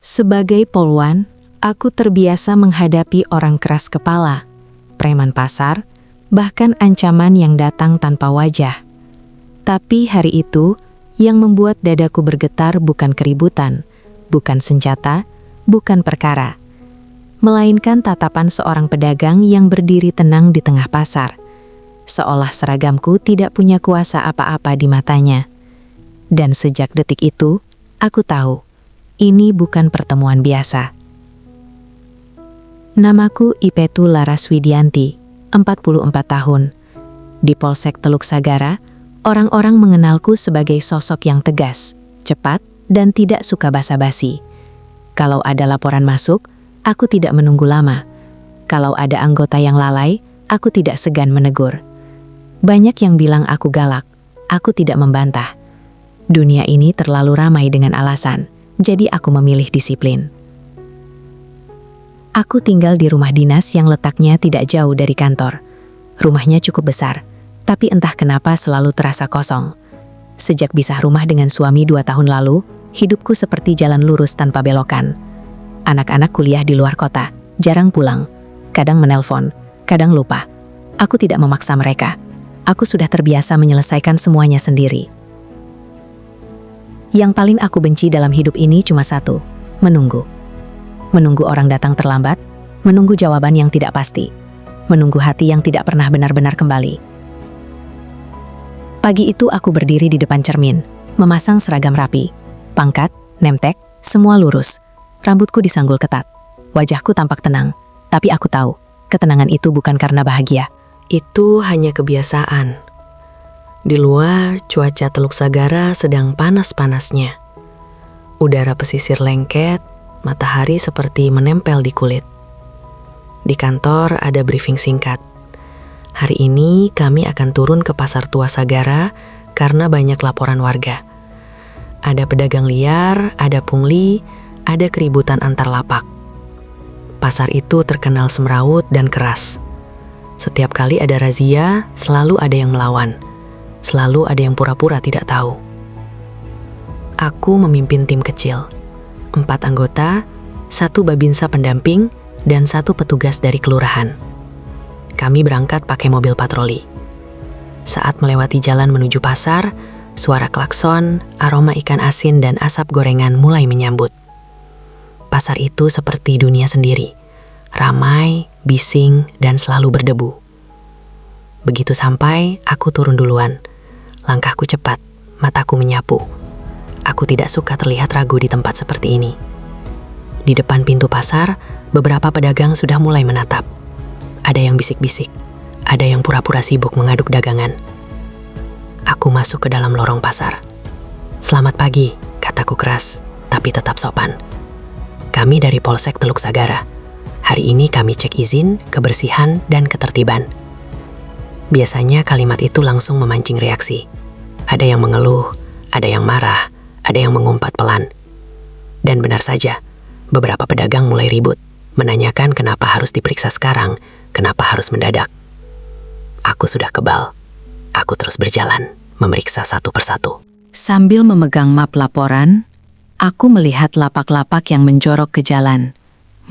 Sebagai polwan, aku terbiasa menghadapi orang keras kepala, preman pasar, bahkan ancaman yang datang tanpa wajah. Tapi hari itu, yang membuat dadaku bergetar bukan keributan, bukan senjata, bukan perkara, melainkan tatapan seorang pedagang yang berdiri tenang di tengah pasar, seolah seragamku tidak punya kuasa apa-apa di matanya. Dan sejak detik itu, aku tahu, ini bukan pertemuan biasa. Namaku Ipetu Laraswidianti, 44 tahun. Di Polsek Teluk Sagara, orang-orang mengenalku sebagai sosok yang tegas, cepat, dan tidak suka basa-basi. Kalau ada laporan masuk, aku tidak menunggu lama. Kalau ada anggota yang lalai, aku tidak segan menegur. Banyak yang bilang aku galak, aku tidak membantah. Dunia ini terlalu ramai dengan alasan, jadi aku memilih disiplin. Aku tinggal di rumah dinas yang letaknya tidak jauh dari kantor. Rumahnya cukup besar, tapi entah kenapa selalu terasa kosong. Sejak pisah rumah dengan suami 2 tahun lalu, hidupku seperti jalan lurus tanpa belokan. Anak-anak kuliah di luar kota, jarang pulang, kadang menelpon, kadang lupa. Aku tidak memaksa mereka. Aku sudah terbiasa menyelesaikan semuanya sendiri. Yang paling aku benci dalam hidup ini cuma satu, menunggu. Menunggu orang datang terlambat, menunggu jawaban yang tidak pasti, menunggu hati yang tidak pernah benar-benar kembali. Pagi itu aku berdiri di depan cermin, memasang seragam rapi, pangkat, nemtek, semua lurus. Rambutku disanggul ketat, wajahku tampak tenang, tapi aku tahu, ketenangan itu bukan karena bahagia. Itu hanya kebiasaan. Di luar, cuaca Teluk Sagara sedang panas-panasnya. Udara pesisir lengket, matahari seperti menempel di kulit. Di kantor ada briefing singkat. Hari ini kami akan turun ke Pasar Tua Sagara karena banyak laporan warga. Ada pedagang liar, ada pungli, ada keributan antar lapak. Pasar itu terkenal semrawut dan keras. Setiap kali ada razia, selalu ada yang melawan. Selalu ada yang pura-pura tidak tahu. Aku memimpin tim kecil. 4 anggota, 1 babinsa pendamping, dan 1 petugas dari kelurahan. Kami berangkat pakai mobil patroli. Saat melewati jalan menuju pasar, suara klakson, aroma ikan asin dan asap gorengan mulai menyambut. Pasar itu seperti dunia sendiri. Ramai, bising, dan selalu berdebu. Begitu sampai, aku turun duluan. Langkahku cepat, mataku menyapu. Aku tidak suka terlihat ragu di tempat seperti ini. Di depan pintu pasar, beberapa pedagang sudah mulai menatap. Ada yang bisik-bisik, ada yang pura-pura sibuk mengaduk dagangan. Aku masuk ke dalam lorong pasar. "Selamat pagi," kataku keras, tapi tetap sopan. "Kami dari Polsek Teluk Sagara. Hari ini kami cek izin, kebersihan, dan ketertiban." Biasanya kalimat itu langsung memancing reaksi. Ada yang mengeluh, ada yang marah, ada yang mengumpat pelan. Dan benar saja, beberapa pedagang mulai ribut, menanyakan kenapa harus diperiksa sekarang, kenapa harus mendadak. Aku sudah kebal. Aku terus berjalan, memeriksa satu persatu. Sambil memegang map laporan, aku melihat lapak-lapak yang menjorok ke jalan,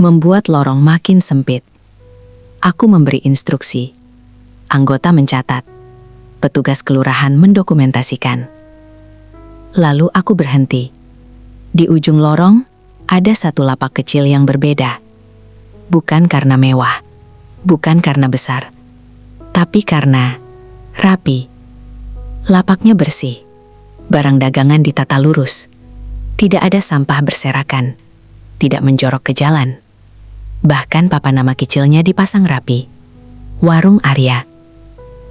membuat lorong makin sempit. Aku memberi instruksi. Anggota mencatat. Petugas kelurahan mendokumentasikan. Lalu aku berhenti. Di ujung lorong, ada 1 lapak kecil yang berbeda. Bukan karena mewah, bukan karena besar, tapi karena rapi. Lapaknya bersih, barang dagangan ditata lurus, tidak ada sampah berserakan, tidak menjorok ke jalan. Bahkan papan nama kecilnya dipasang rapi. Warung Arya.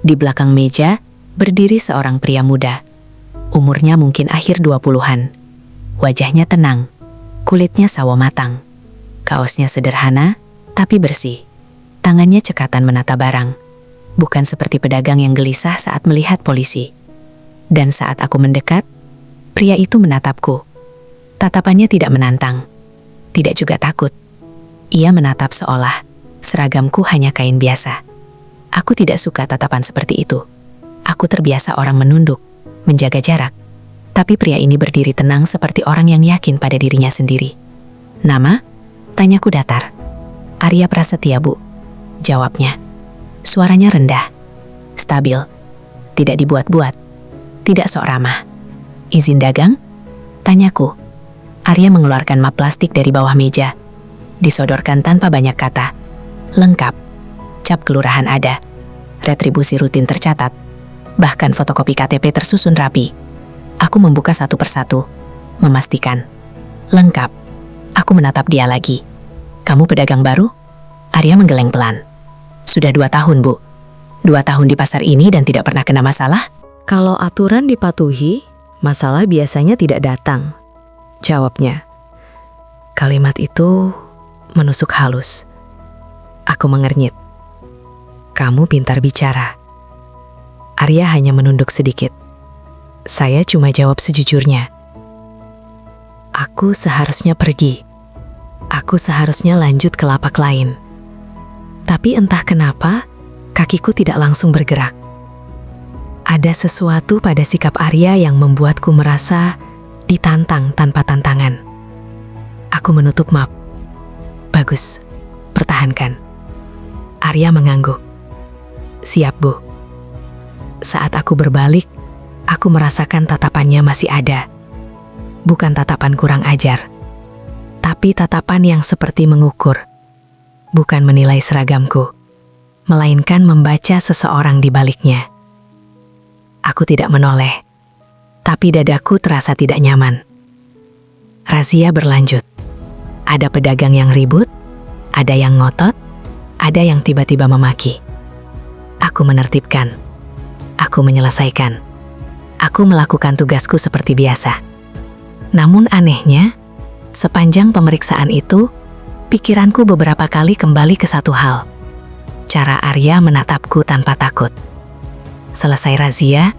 Di belakang meja, berdiri seorang pria muda. Umurnya mungkin akhir 20-an. Wajahnya tenang, kulitnya sawo matang. Kaosnya sederhana, tapi bersih. Tangannya cekatan menata barang. Bukan seperti pedagang yang gelisah saat melihat polisi. Dan saat aku mendekat, pria itu menatapku. Tatapannya tidak menantang, tidak juga takut. Ia menatap seolah seragamku hanya kain biasa. Aku tidak suka tatapan seperti itu. Aku terbiasa orang menunduk, menjaga jarak. Tapi pria ini berdiri tenang seperti orang yang yakin pada dirinya sendiri. Nama? Tanyaku datar. Arya Prasetya, Bu. Jawabnya. Suaranya rendah, stabil, tidak dibuat-buat, tidak sok ramah. Izin dagang? Tanyaku. Arya mengeluarkan map plastik dari bawah meja. Disodorkan tanpa banyak kata. Lengkap. Cap kelurahan ada. Retribusi rutin tercatat. Bahkan fotokopi KTP tersusun rapi. Aku membuka satu persatu. Memastikan. Lengkap. Aku menatap dia lagi. Kamu pedagang baru? Arya menggeleng pelan. Sudah 2 tahun, Bu. 2 tahun di pasar ini dan tidak pernah kena masalah? Kalau aturan dipatuhi, masalah biasanya tidak datang. Jawabnya. Kalimat itu menusuk halus. Aku mengernyit. Kamu pintar bicara. Arya hanya menunduk sedikit. Saya cuma jawab sejujurnya. Aku seharusnya pergi. Aku seharusnya lanjut ke lapak lain. Tapi entah kenapa, kakiku tidak langsung bergerak. Ada sesuatu pada sikap Arya yang membuatku merasa ditantang tanpa tantangan. Aku menutup map. Bagus, pertahankan. Arya mengangguk. Siap, Bu. Saat aku berbalik, aku merasakan tatapannya masih ada. Bukan tatapan kurang ajar, tapi tatapan yang seperti mengukur. Bukan menilai seragamku, melainkan membaca seseorang di baliknya. Aku tidak menoleh, tapi dadaku terasa tidak nyaman. Razia berlanjut. Ada pedagang yang ribut, ada yang ngotot, ada yang tiba-tiba memaki. Aku menertibkan. Aku menyelesaikan. Aku melakukan tugasku seperti biasa. Namun anehnya, sepanjang pemeriksaan itu, pikiranku beberapa kali kembali ke satu hal. Cara Arya menatapku tanpa takut. Selesai razia,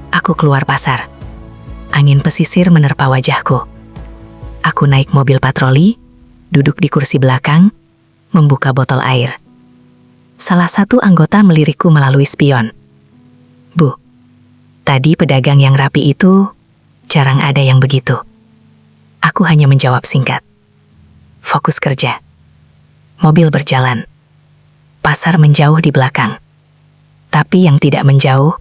aku keluar pasar. Angin pesisir menerpa wajahku. Aku naik mobil patroli, duduk di kursi belakang, membuka botol air. Salah satu anggota melirikku melalui spion. Bu, tadi pedagang yang rapi itu jarang ada yang begitu. Aku hanya menjawab singkat. Fokus kerja. Mobil berjalan. Pasar menjauh di belakang. Tapi yang tidak menjauh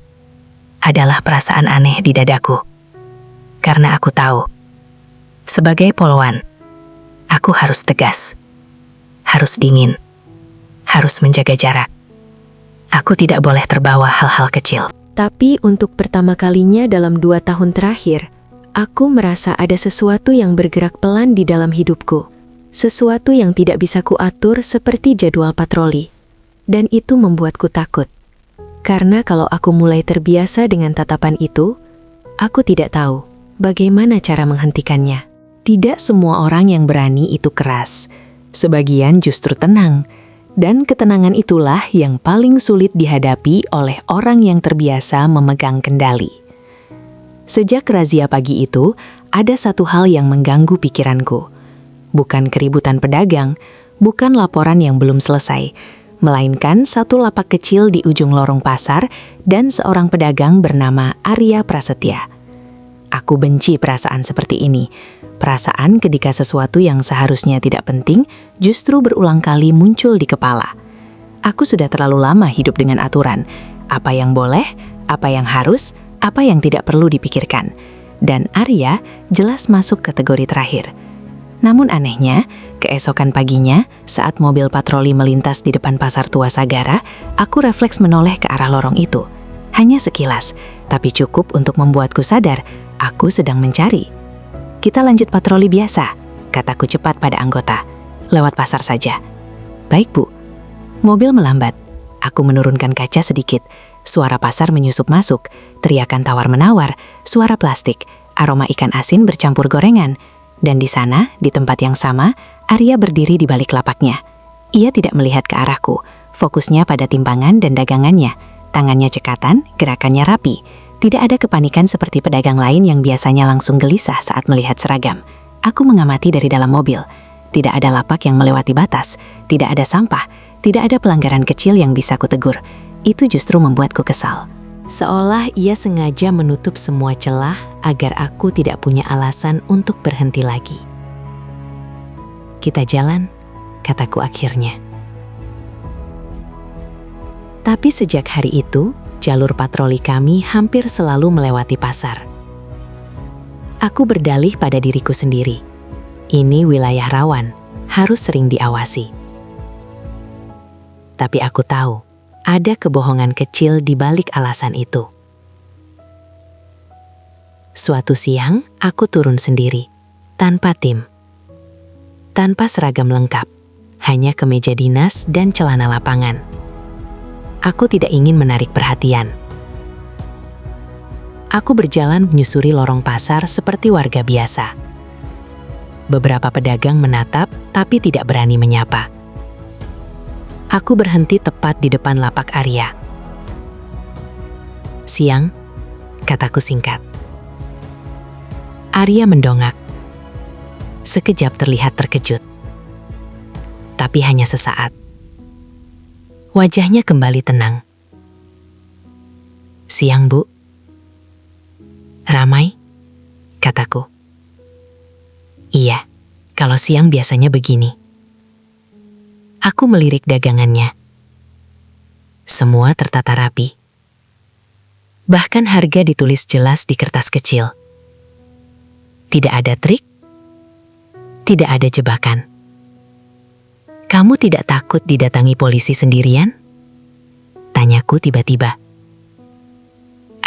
adalah perasaan aneh di dadaku. Karena aku tahu, sebagai polwan, aku harus tegas, harus dingin, harus menjaga jarak. Aku tidak boleh terbawa hal-hal kecil. Tapi untuk pertama kalinya dalam 2 tahun terakhir, aku merasa ada sesuatu yang bergerak pelan di dalam hidupku. Sesuatu yang tidak bisa kuatur seperti jadwal patroli. Dan itu membuatku takut. Karena kalau aku mulai terbiasa dengan tatapan itu, aku tidak tahu bagaimana cara menghentikannya. Tidak semua orang yang berani itu keras. Sebagian justru tenang. Dan ketenangan itulah yang paling sulit dihadapi oleh orang yang terbiasa memegang kendali. Sejak razia pagi itu, ada satu hal yang mengganggu pikiranku. Bukan keributan pedagang, bukan laporan yang belum selesai, melainkan satu lapak kecil di ujung lorong pasar dan seorang pedagang bernama Arya Prasetya. Aku benci perasaan seperti ini. Perasaan ketika sesuatu yang seharusnya tidak penting justru berulang kali muncul di kepala. Aku sudah terlalu lama hidup dengan aturan. Apa yang boleh, apa yang harus, apa yang tidak perlu dipikirkan. Dan Arya jelas masuk kategori terakhir. Namun anehnya, keesokan paginya, saat mobil patroli melintas di depan pasar tua Sagara, aku refleks menoleh ke arah lorong itu. Hanya sekilas, tapi cukup untuk membuatku sadar, aku sedang mencari. Kita lanjut patroli biasa, kataku cepat pada anggota. Lewat pasar saja. Baik, Bu. Mobil melambat. Aku menurunkan kaca sedikit. Suara pasar menyusup masuk. Teriakan tawar-menawar, suara plastik, aroma ikan asin bercampur gorengan. Dan di sana, di tempat yang sama, Arya berdiri di balik lapaknya. Ia tidak melihat ke arahku. Fokusnya pada timbangan dan dagangannya. Tangannya cekatan, gerakannya rapi. Tidak ada kepanikan seperti pedagang lain yang biasanya langsung gelisah saat melihat seragam. Aku mengamati dari dalam mobil. Tidak ada lapak yang melewati batas. Tidak ada sampah. Tidak ada pelanggaran kecil yang bisa kutegur. Itu justru membuatku kesal. Seolah ia sengaja menutup semua celah agar aku tidak punya alasan untuk berhenti lagi. kita jalan, kataku akhirnya. Tapi sejak hari itu, jalur patroli kami hampir selalu melewati pasar. Aku berdalih pada diriku sendiri. Ini wilayah rawan, harus sering diawasi. Tapi aku tahu, ada kebohongan kecil di balik alasan itu. Suatu siang, aku turun sendiri, tanpa tim. Tanpa seragam lengkap, hanya kemeja dinas dan celana lapangan. Aku tidak ingin menarik perhatian. Aku berjalan menyusuri lorong pasar seperti warga biasa. Beberapa pedagang menatap, tapi tidak berani menyapa. Aku berhenti tepat di depan lapak Arya. "Siang," kataku singkat. Arya mendongak. Sekejap terlihat terkejut. Tapi hanya sesaat. Wajahnya kembali tenang. "Siang, Bu." "Ramai?" kataku. "Iya, kalau siang biasanya begini." Aku melirik dagangannya. Semua tertata rapi. Bahkan harga ditulis jelas di kertas kecil. Tidak ada trik, tidak ada jebakan. "Kamu tidak takut didatangi polisi sendirian?" tanyaku tiba-tiba.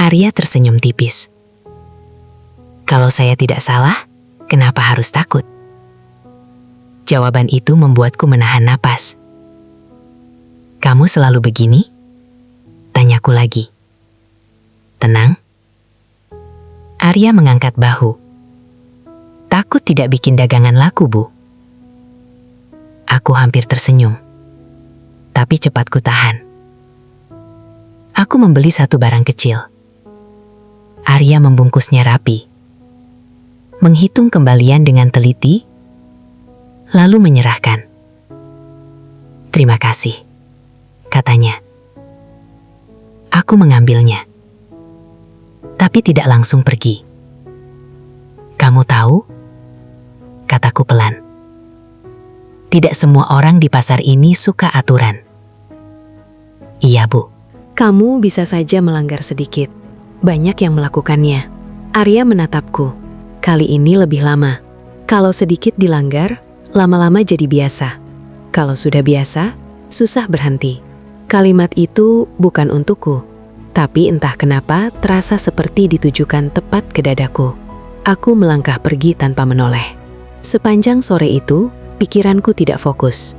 Arya tersenyum tipis. "Kalau saya tidak salah, kenapa harus takut?" Jawaban itu membuatku menahan napas. "Kamu selalu begini?" tanyaku lagi. "Tenang." Arya mengangkat bahu. "Takut tidak bikin dagangan laku, Bu." Aku hampir tersenyum. Tapi cepat ku tahan. Aku membeli satu barang kecil. Arya membungkusnya rapi. Menghitung kembalian dengan teliti, lalu menyerahkan. "Terima kasih," katanya. Aku mengambilnya. Tapi tidak langsung pergi. "Kamu tahu?" kataku pelan. "Tidak semua orang di pasar ini suka aturan." "Iya, Bu." Kamu bisa saja melanggar sedikit. Banyak yang melakukannya. Arya menatapku. Kali ini lebih lama. Kalau sedikit dilanggar, lama-lama jadi biasa. Kalau sudah biasa, susah berhenti. Kalimat itu bukan untukku, tapi entah kenapa terasa seperti ditujukan tepat ke dadaku. Aku melangkah pergi tanpa menoleh. Sepanjang sore itu, pikiranku tidak fokus.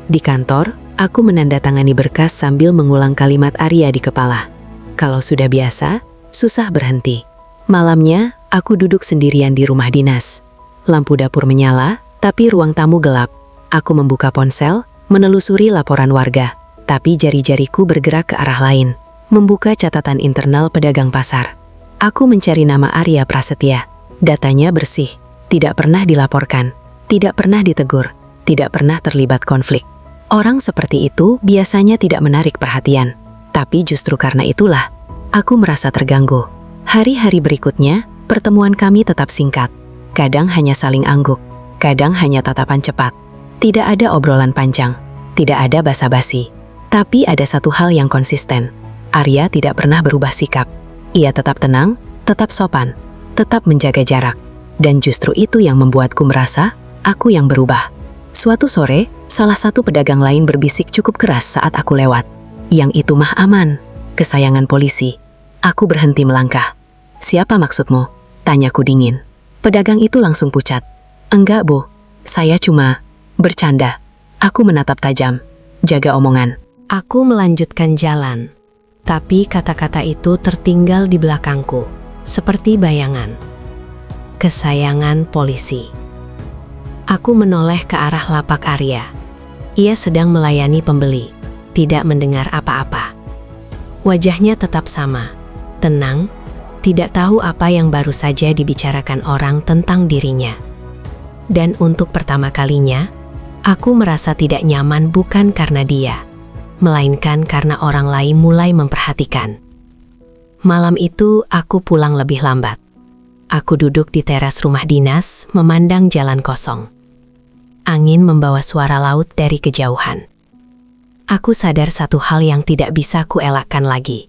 Di kantor, aku menandatangani berkas sambil mengulang kalimat Arya di kepala. Kalau sudah biasa, susah berhenti. Malamnya, aku duduk sendirian di rumah dinas. Lampu dapur menyala, tapi ruang tamu gelap. Aku membuka ponsel, menelusuri laporan warga. Tapi jari-jariku bergerak ke arah lain, membuka catatan internal pedagang pasar. Aku mencari nama Arya Prasetya. Datanya bersih, tidak pernah dilaporkan, tidak pernah ditegur, tidak pernah terlibat konflik. Orang seperti itu biasanya tidak menarik perhatian. Tapi justru karena itulah, aku merasa terganggu. Hari-hari berikutnya, pertemuan kami tetap singkat. Kadang hanya saling angguk, kadang hanya tatapan cepat. Tidak ada obrolan panjang, tidak ada basa-basi. Tapi ada satu hal yang konsisten. Arya tidak pernah berubah sikap. Ia tetap tenang, tetap sopan, tetap menjaga jarak. Dan justru itu yang membuatku merasa, aku yang berubah. Suatu sore, salah satu pedagang lain berbisik cukup keras saat aku lewat. "Yang itu mah aman, kesayangan polisi." Aku berhenti melangkah. "Siapa maksudmu?" tanyaku dingin. Pedagang itu langsung pucat. "Enggak, Bu. Saya cuma bercanda." Aku menatap tajam. "Jaga omongan." Aku melanjutkan jalan. Tapi kata-kata itu tertinggal di belakangku, seperti bayangan. Kesayangan polisi. Aku menoleh ke arah lapak Arya. Ia sedang melayani pembeli, tidak mendengar apa-apa. Wajahnya tetap sama, tenang, tidak tahu apa yang baru saja dibicarakan orang tentang dirinya. Dan untuk pertama kalinya, aku merasa tidak nyaman bukan karena dia, melainkan karena orang lain mulai memperhatikan. Malam itu aku pulang lebih lambat. Aku duduk di teras rumah dinas, memandang jalan kosong. Angin membawa suara laut dari kejauhan. Aku sadar satu hal yang tidak bisa kuelakkan lagi.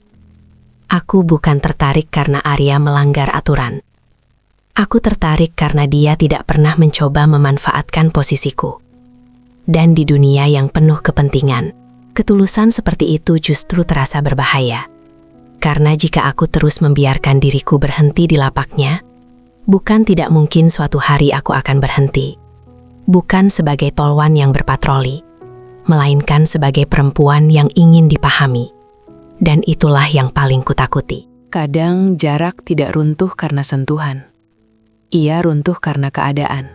Aku bukan tertarik karena Arya melanggar aturan. Aku tertarik karena dia tidak pernah mencoba memanfaatkan posisiku. Dan di dunia yang penuh kepentingan, ketulusan seperti itu justru terasa berbahaya. Karena jika aku terus membiarkan diriku berhenti di lapaknya, bukan tidak mungkin suatu hari aku akan berhenti. Bukan sebagai polwan yang berpatroli, melainkan sebagai perempuan yang ingin dipahami. Dan itulah yang paling kutakuti. Kadang jarak tidak runtuh karena sentuhan. Ia runtuh karena keadaan.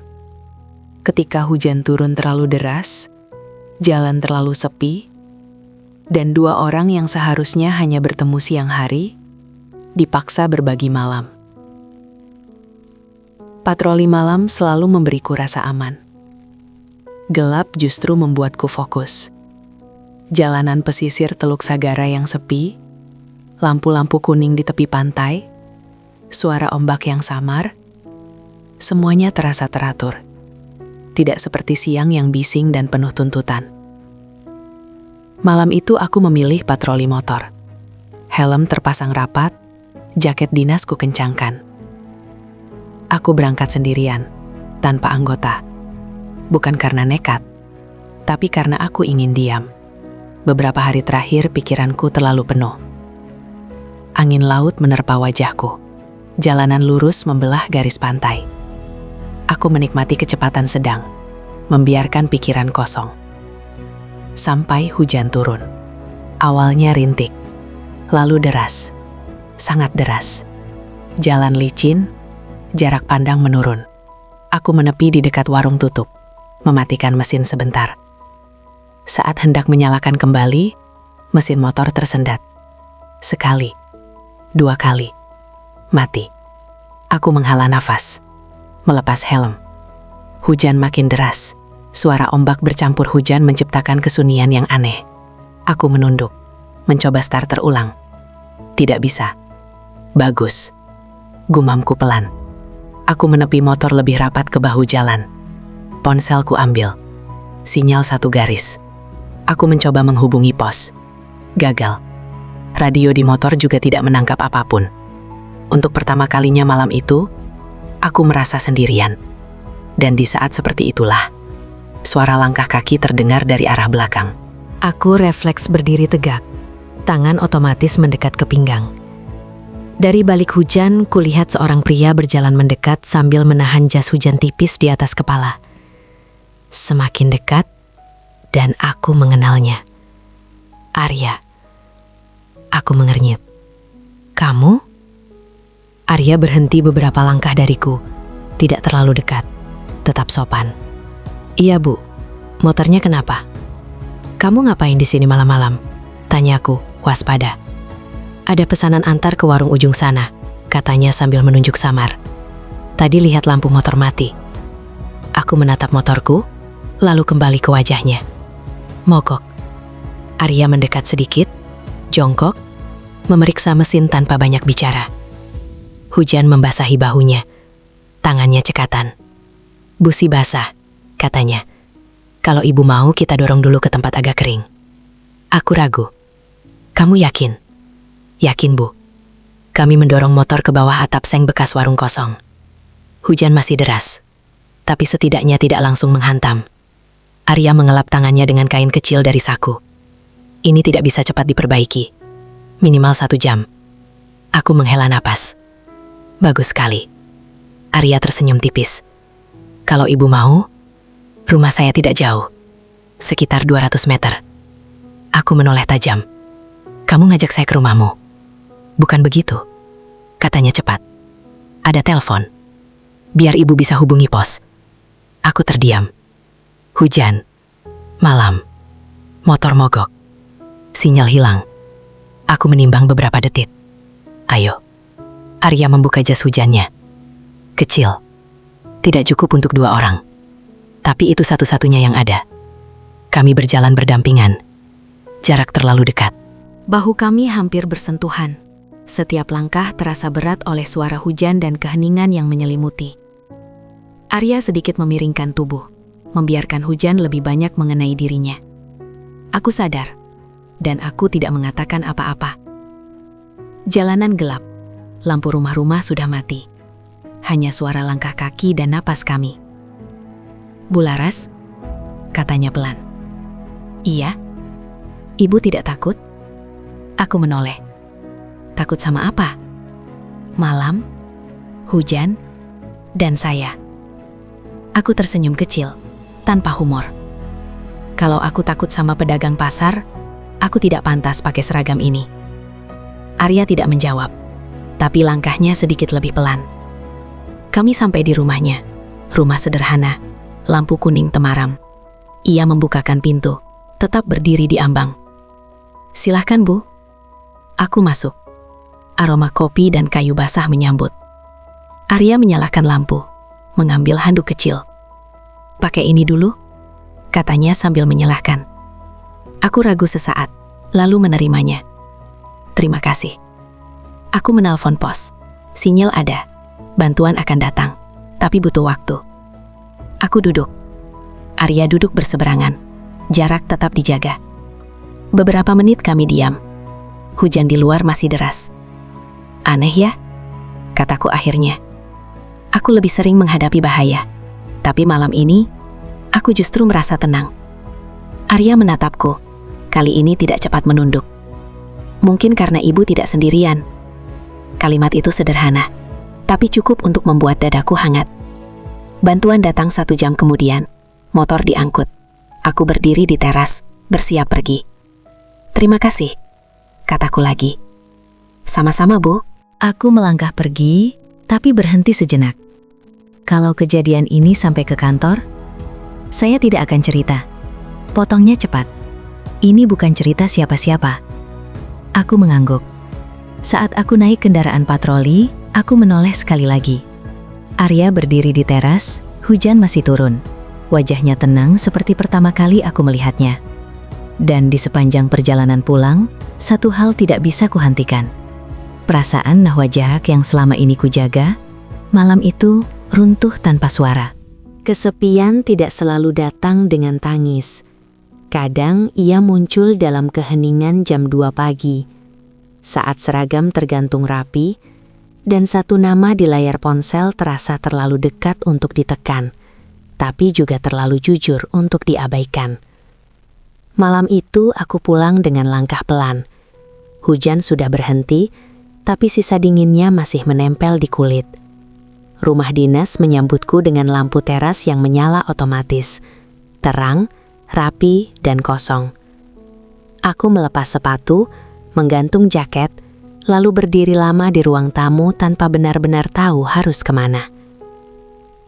Ketika hujan turun terlalu deras, jalan terlalu sepi, dan dua orang yang seharusnya hanya bertemu siang hari, dipaksa berbagi malam. Patroli malam selalu memberiku rasa aman. Gelap justru membuatku fokus. Jalanan pesisir Teluk Sagara yang sepi, lampu-lampu kuning di tepi pantai, suara ombak yang samar, semuanya terasa teratur. Tidak seperti siang yang bising dan penuh tuntutan. Malam itu aku memilih patroli motor. Helm terpasang rapat, jaket dinas ku kencangkan. Aku berangkat sendirian, tanpa anggota. Bukan karena nekat, tapi karena aku ingin diam. Beberapa hari terakhir pikiranku terlalu penuh. Angin laut menerpa wajahku. Jalanan lurus membelah garis pantai. Aku menikmati kecepatan sedang, membiarkan pikiran kosong. Sampai hujan turun. Awalnya rintik, lalu deras, sangat deras. Jalan licin, jarak pandang menurun. Aku menepi di dekat warung tutup, mematikan mesin sebentar. Saat hendak menyalakan kembali, mesin motor tersendat. Sekali, dua kali, mati. Aku menghela nafas, melepas helm. Hujan makin deras, suara ombak bercampur hujan menciptakan kesunyian yang aneh. Aku menunduk, mencoba starter ulang. Tidak bisa. Bagus. Gumamku pelan. Aku menepi motor lebih rapat ke bahu jalan. Ponselku ambil. Sinyal satu garis. Aku mencoba menghubungi pos. Gagal. Radio di motor juga tidak menangkap apapun. Untuk pertama kalinya malam itu, aku merasa sendirian. Dan di saat seperti itulah, suara langkah kaki terdengar dari arah belakang. Aku refleks berdiri tegak. Tangan otomatis mendekat ke pinggang. Dari balik hujan, kulihat seorang pria berjalan mendekat sambil menahan jas hujan tipis di atas kepala. Semakin dekat, dan aku mengenalnya. Arya. Aku mengernyit. Kamu? Arya berhenti beberapa langkah dariku. Tidak terlalu dekat, tetap sopan. Iya, Bu. Motornya kenapa? Kamu ngapain di sini malam-malam? Tanyaku, waspada. Ada pesanan antar ke warung ujung sana, katanya sambil menunjuk samar. Tadi lihat lampu motor mati. Aku menatap motorku, lalu kembali ke wajahnya. Mogok. Arya mendekat sedikit, jongkok, memeriksa mesin tanpa banyak bicara. Hujan membasahi bahunya. Tangannya cekatan. Busi basah, katanya. Kalau ibu mau kita dorong dulu ke tempat agak kering. Aku ragu. Kamu yakin? Yakin, Bu. Kami mendorong motor ke bawah atap seng bekas warung kosong. Hujan masih deras, tapi setidaknya tidak langsung menghantam. Arya mengelap tangannya dengan kain kecil dari saku. Ini tidak bisa cepat diperbaiki. Minimal 1 jam. Aku menghela napas. Bagus sekali. Arya tersenyum tipis. Kalau ibu mau, rumah saya tidak jauh. Sekitar 200 meter. Aku menoleh tajam. Kamu ngajak saya ke rumahmu. Bukan begitu. Katanya cepat. Ada telepon. Biar ibu bisa hubungi pos. Aku terdiam. Hujan. Malam. Motor mogok. Sinyal hilang. Aku menimbang beberapa detik. Ayo. Arya membuka jas hujannya. Kecil. Tidak cukup untuk 2 orang. Tapi itu satu-satunya yang ada. Kami berjalan berdampingan. Jarak terlalu dekat. Bahu kami hampir bersentuhan. Setiap langkah terasa berat oleh suara hujan dan keheningan yang menyelimuti. Arya sedikit memiringkan tubuh. membiarkan hujan lebih banyak mengenai dirinya. Aku sadar, dan aku tidak mengatakan apa-apa. Jalanan gelap, lampu rumah-rumah sudah mati. Hanya suara langkah kaki dan napas kami. "Bularas," katanya pelan. "Iya." "Ibu tidak takut?" Aku menoleh. "Takut sama apa?" "Malam, hujan, dan saya." Aku tersenyum kecil, tanpa humor. Kalau aku takut sama pedagang pasar, aku tidak pantas pakai seragam ini. Arya tidak menjawab, tapi langkahnya sedikit lebih pelan. Kami sampai di rumahnya, rumah sederhana, lampu kuning temaram. Ia membukakan pintu, tetap berdiri di ambang. "Silahkan, Bu." Aku masuk. Aroma kopi dan kayu basah menyambut. Arya menyalakan lampu, mengambil handuk kecil. "Pakai ini dulu," katanya sambil menyalahkan. Aku ragu sesaat, lalu menerimanya. "Terima kasih." Aku menelpon pos. Sinyal ada, bantuan akan datang, tapi butuh waktu. Aku duduk. Arya duduk berseberangan. Jarak tetap dijaga. Beberapa menit kami diam. Hujan di luar masih deras. "Aneh ya," kataku akhirnya. Aku lebih sering menghadapi bahaya, tapi malam ini, aku justru merasa tenang. Arya menatapku, kali ini tidak cepat menunduk. Mungkin karena ibu tidak sendirian. Kalimat itu sederhana, tapi cukup untuk membuat dadaku hangat. Bantuan datang 1 jam kemudian, motor diangkut. Aku berdiri di teras, bersiap pergi. "Terima kasih," kataku lagi. "Sama-sama, Bu." Aku melangkah pergi, tapi berhenti sejenak. Kalau kejadian ini sampai ke kantor, saya tidak akan cerita. Potongnya cepat. Ini bukan cerita siapa-siapa. Aku mengangguk. Saat aku naik kendaraan patroli, aku menoleh sekali lagi. Arya berdiri di teras, hujan masih turun. Wajahnya tenang seperti pertama kali aku melihatnya. Dan di sepanjang perjalanan pulang, satu hal tidak bisa kuhentikan. Perasaan Nahwa Jahak yang selama ini kujaga, malam itu runtuh tanpa suara. Kesepian tidak selalu datang dengan tangis. Kadang ia muncul dalam keheningan jam 2 pagi, saat seragam tergantung rapi, dan satu nama di layar ponsel terasa terlalu dekat untuk ditekan, tapi juga terlalu jujur untuk diabaikan. Malam itu aku pulang dengan langkah pelan. Hujan sudah berhenti, tapi sisa dinginnya masih menempel di kulit. Rumah dinas menyambutku dengan lampu teras yang menyala otomatis, terang, rapi, dan kosong. Aku melepas sepatu, menggantung jaket, lalu berdiri lama di ruang tamu tanpa benar-benar tahu harus kemana.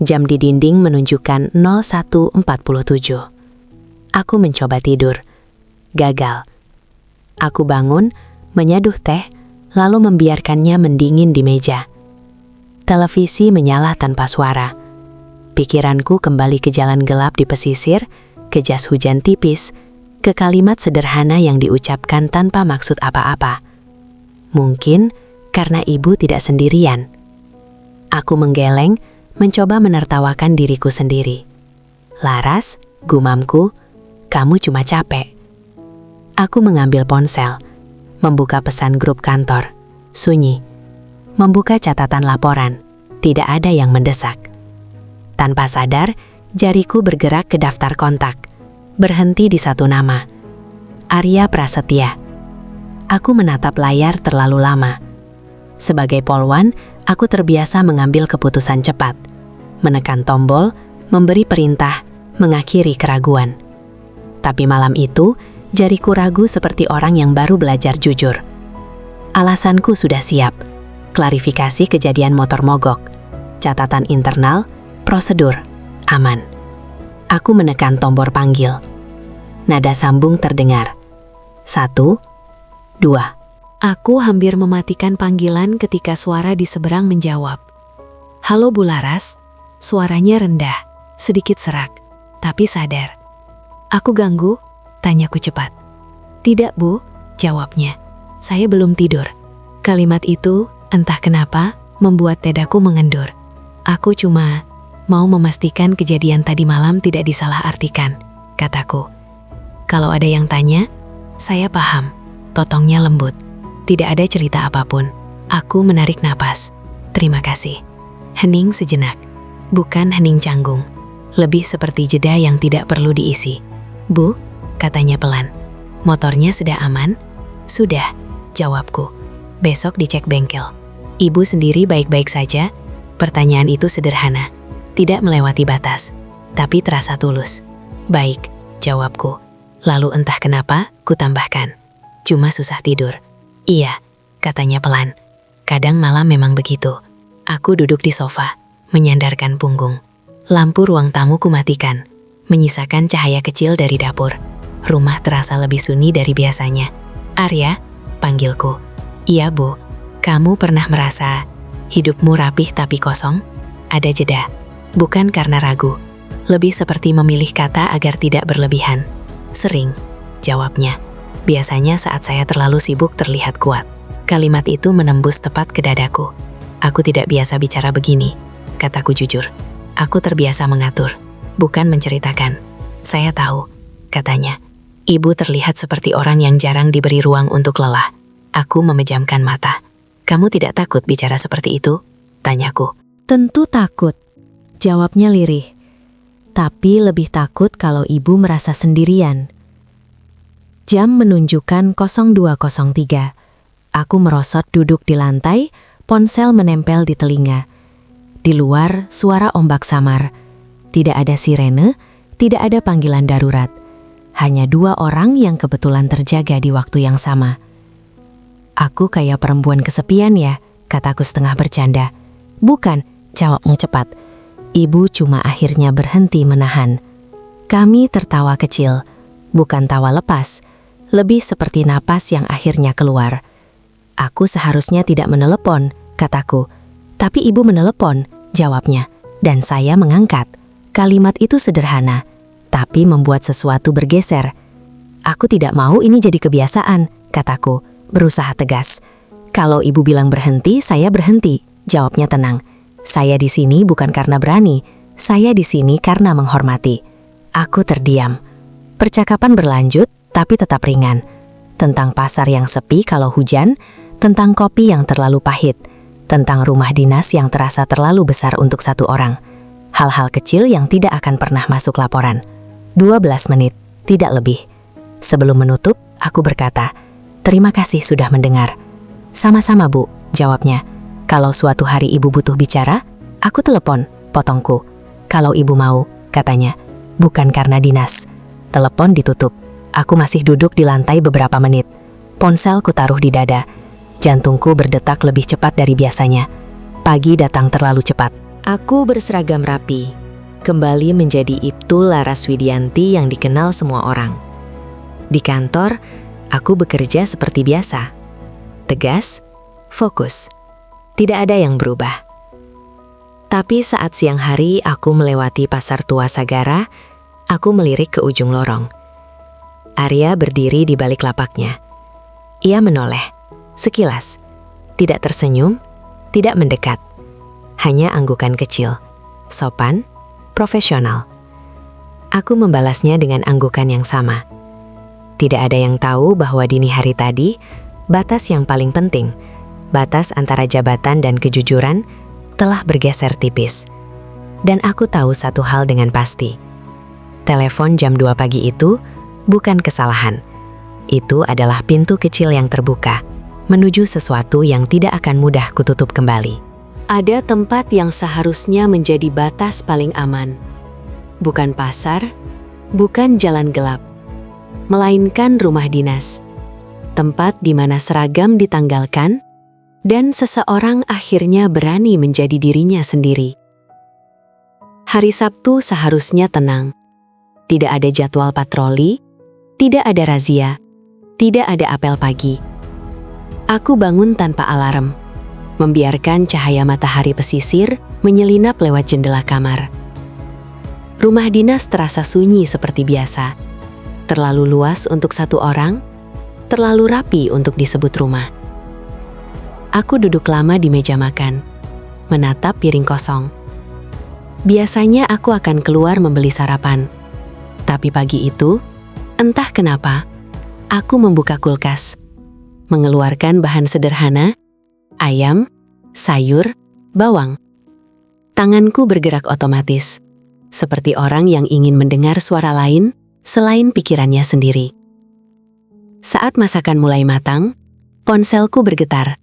Jam di dinding menunjukkan 01.47. Aku mencoba tidur. Gagal. Aku bangun, menyeduh teh, lalu membiarkannya mendingin di meja. Televisi menyala tanpa suara. Pikiranku kembali ke jalan gelap di pesisir, ke jas hujan tipis, ke kalimat sederhana yang diucapkan tanpa maksud apa-apa. Mungkin karena ibu tidak sendirian. Aku menggeleng, mencoba menertawakan diriku sendiri. "Laras," gumamku, "kamu cuma capek." Aku mengambil ponsel, membuka pesan grup kantor. Sunyi. Membuka catatan laporan. Tidak ada yang mendesak. Tanpa sadar, jariku bergerak ke daftar kontak. Berhenti di satu nama. Arya Prasetya. Aku menatap layar terlalu lama. Sebagai polwan, aku terbiasa mengambil keputusan cepat. Menekan tombol, memberi perintah, mengakhiri keraguan. Tapi malam itu, jariku ragu seperti orang yang baru belajar jujur. Alasanku sudah siap. Klarifikasi kejadian motor mogok. Catatan internal, prosedur, aman. Aku menekan tombol panggil. Nada sambung terdengar. 1, 2. Aku hampir mematikan panggilan ketika suara di seberang menjawab. "Halo Bu Laras." Suaranya rendah, sedikit serak, tapi sadar. "Aku ganggu?" tanyaku cepat. "Tidak, Bu," jawabnya. "Saya belum tidur." Kalimat itu, entah kenapa, membuat dadaku mengendur. Aku cuma Mau memastikan kejadian tadi malam tidak disalahartikan, kataku. Kalau ada yang tanya, saya paham. Totongnya lembut. Tidak ada cerita apapun. Aku menarik napas. Terima kasih. Hening sejenak. Bukan hening canggung. Lebih seperti jeda yang tidak perlu diisi. Bu, katanya pelan. Motornya sudah aman? Sudah, jawabku. Besok dicek bengkel. Ibu sendiri baik-baik saja? Pertanyaan itu sederhana. Tidak melewati batas, tapi terasa tulus. Baik, jawabku. Lalu entah kenapa, ku tambahkan. Cuma susah tidur. Iya, katanya pelan. Kadang malam memang begitu. Aku duduk di sofa, menyandarkan punggung. Lampu ruang tamu ku matikan, menyisakan cahaya kecil dari dapur. Rumah terasa lebih sunyi dari biasanya. Arya, panggilku. Iya Bu, kamu pernah merasa hidupmu rapih tapi kosong? Ada jeda. Bukan karena ragu, lebih seperti memilih kata agar tidak berlebihan. Sering, jawabnya. Biasanya saat saya terlalu sibuk terlihat kuat. Kalimat itu menembus tepat ke dadaku. Aku tidak biasa bicara begini, kataku jujur. Aku terbiasa mengatur, bukan menceritakan. Saya tahu, katanya. Ibu terlihat seperti orang yang jarang diberi ruang untuk lelah. Aku memejamkan mata. Kamu tidak takut bicara seperti itu? Tanyaku. Tentu takut, jawabnya lirih. Tapi lebih takut kalau ibu merasa sendirian. Jam menunjukkan 02.03. Aku merosot duduk di lantai, ponsel menempel di telinga. Di luar, suara ombak samar. Tidak ada sirene, tidak ada panggilan darurat. Hanya 2 orang yang kebetulan terjaga di waktu yang sama. Aku kayak perempuan kesepian ya, kataku setengah bercanda. Bukan, jawabnya cepat. Ibu cuma akhirnya berhenti menahan. Kami tertawa kecil, bukan tawa lepas, lebih seperti napas yang akhirnya keluar. Aku seharusnya tidak menelepon, kataku. Tapi ibu menelepon, jawabnya, dan saya mengangkat. Kalimat itu sederhana, tapi membuat sesuatu bergeser. Aku tidak mau ini jadi kebiasaan, kataku, berusaha tegas. Kalau ibu bilang berhenti, saya berhenti, jawabnya tenang. Saya di sini bukan karena berani, saya di sini karena menghormati. Aku terdiam. Percakapan berlanjut, tapi tetap ringan. Tentang pasar yang sepi kalau hujan, tentang kopi yang terlalu pahit, tentang rumah dinas yang terasa terlalu besar untuk 1 orang. Hal-hal kecil yang tidak akan pernah masuk laporan. 12 menit, tidak lebih. Sebelum menutup, aku berkata, terima kasih sudah mendengar. Sama-sama Bu, jawabnya. Kalau suatu hari ibu butuh bicara, aku telepon, potongku. Kalau ibu mau, katanya. Bukan karena dinas. Telepon ditutup. Aku masih duduk di lantai beberapa menit. Ponsel ku taruh di dada. Jantungku berdetak lebih cepat dari biasanya. Pagi datang terlalu cepat. Aku berseragam rapi. Kembali menjadi Ibtu Laraswidianti yang dikenal semua orang. Di kantor, aku bekerja seperti biasa. Tegas, fokus. Tidak ada yang berubah. Tapi saat siang hari aku melewati Pasar Tua Sagara, aku melirik ke ujung lorong. Arya berdiri di balik lapaknya. Ia menoleh, sekilas. Tidak tersenyum, tidak mendekat. Hanya anggukan kecil, sopan, profesional. Aku membalasnya dengan anggukan yang sama. Tidak ada yang tahu bahwa dini hari tadi, batas yang paling penting, batas antara jabatan dan kejujuran, telah bergeser tipis. Dan aku tahu satu hal dengan pasti. Telepon jam 2 pagi itu bukan kesalahan. Itu adalah pintu kecil yang terbuka, menuju sesuatu yang tidak akan mudah kututup kembali. Ada tempat yang seharusnya menjadi batas paling aman. Bukan pasar, bukan jalan gelap, melainkan rumah dinas. Tempat di mana seragam ditanggalkan, dan seseorang akhirnya berani menjadi dirinya sendiri. Hari Sabtu seharusnya tenang. Tidak ada jadwal patroli, tidak ada razia, tidak ada apel pagi. Aku bangun tanpa alarm, membiarkan cahaya matahari pesisir menyelinap lewat jendela kamar. Rumah dinas terasa sunyi seperti biasa, terlalu luas untuk 1 orang, terlalu rapi untuk disebut rumah. Aku duduk lama di meja makan, menatap piring kosong. Biasanya aku akan keluar membeli sarapan. Tapi pagi itu, entah kenapa, aku membuka kulkas, mengeluarkan bahan sederhana, ayam, sayur, bawang. Tanganku bergerak otomatis, seperti orang yang ingin mendengar suara lain selain pikirannya sendiri. Saat masakan mulai matang, ponselku bergetar.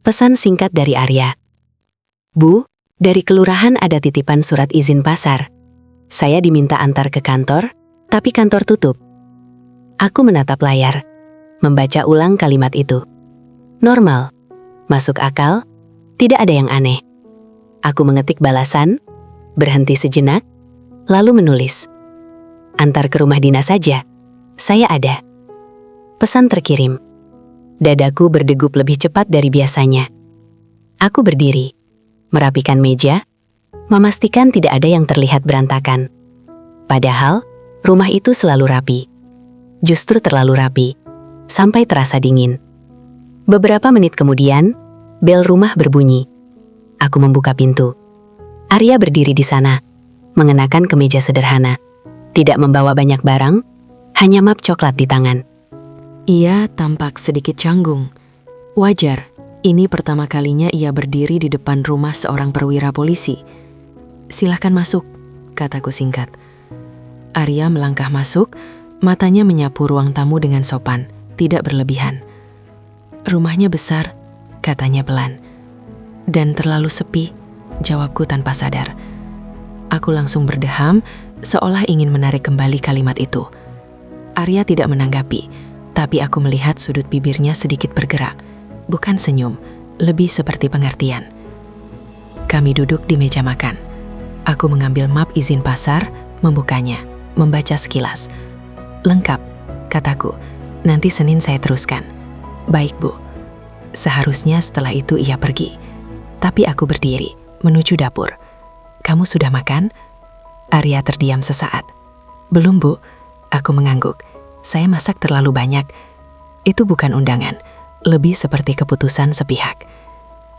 Pesan singkat dari Arya. Bu, dari kelurahan ada titipan surat izin pasar. Saya diminta antar ke kantor, tapi kantor tutup. Aku menatap layar, membaca ulang kalimat itu. Normal, masuk akal, tidak ada yang aneh. Aku mengetik balasan, berhenti sejenak, lalu menulis. Antar ke rumah dinas saja, saya ada. Pesan terkirim. Dadaku berdegup lebih cepat dari biasanya. Aku berdiri, merapikan meja, memastikan tidak ada yang terlihat berantakan. Padahal, rumah itu selalu rapi. Justru terlalu rapi, sampai terasa dingin. Beberapa menit kemudian, bel rumah berbunyi. Aku membuka pintu. Arya berdiri di sana, mengenakan kemeja sederhana. Tidak membawa banyak barang, hanya map coklat di tangan. Ia tampak sedikit canggung. Wajar, ini pertama kalinya ia berdiri di depan rumah seorang perwira polisi. Silahkan masuk, kataku singkat. Arya melangkah masuk, matanya menyapu ruang tamu dengan sopan, tidak berlebihan. Rumahnya besar, katanya pelan. Dan terlalu sepi, jawabku tanpa sadar. Aku langsung berdeham, seolah ingin menarik kembali kalimat itu. Arya tidak menanggapi, tapi aku melihat sudut bibirnya sedikit bergerak. Bukan senyum, lebih seperti pengertian. Kami duduk di meja makan. Aku mengambil map izin pasar, membukanya, membaca sekilas. Lengkap, kataku. Nanti Senin saya teruskan. Baik, Bu. Seharusnya setelah itu ia pergi. Tapi aku berdiri, menuju dapur. Kamu sudah makan? Arya terdiam sesaat. Belum, Bu. Aku mengangguk. Saya masak terlalu banyak. Itu bukan undangan, lebih seperti keputusan sepihak.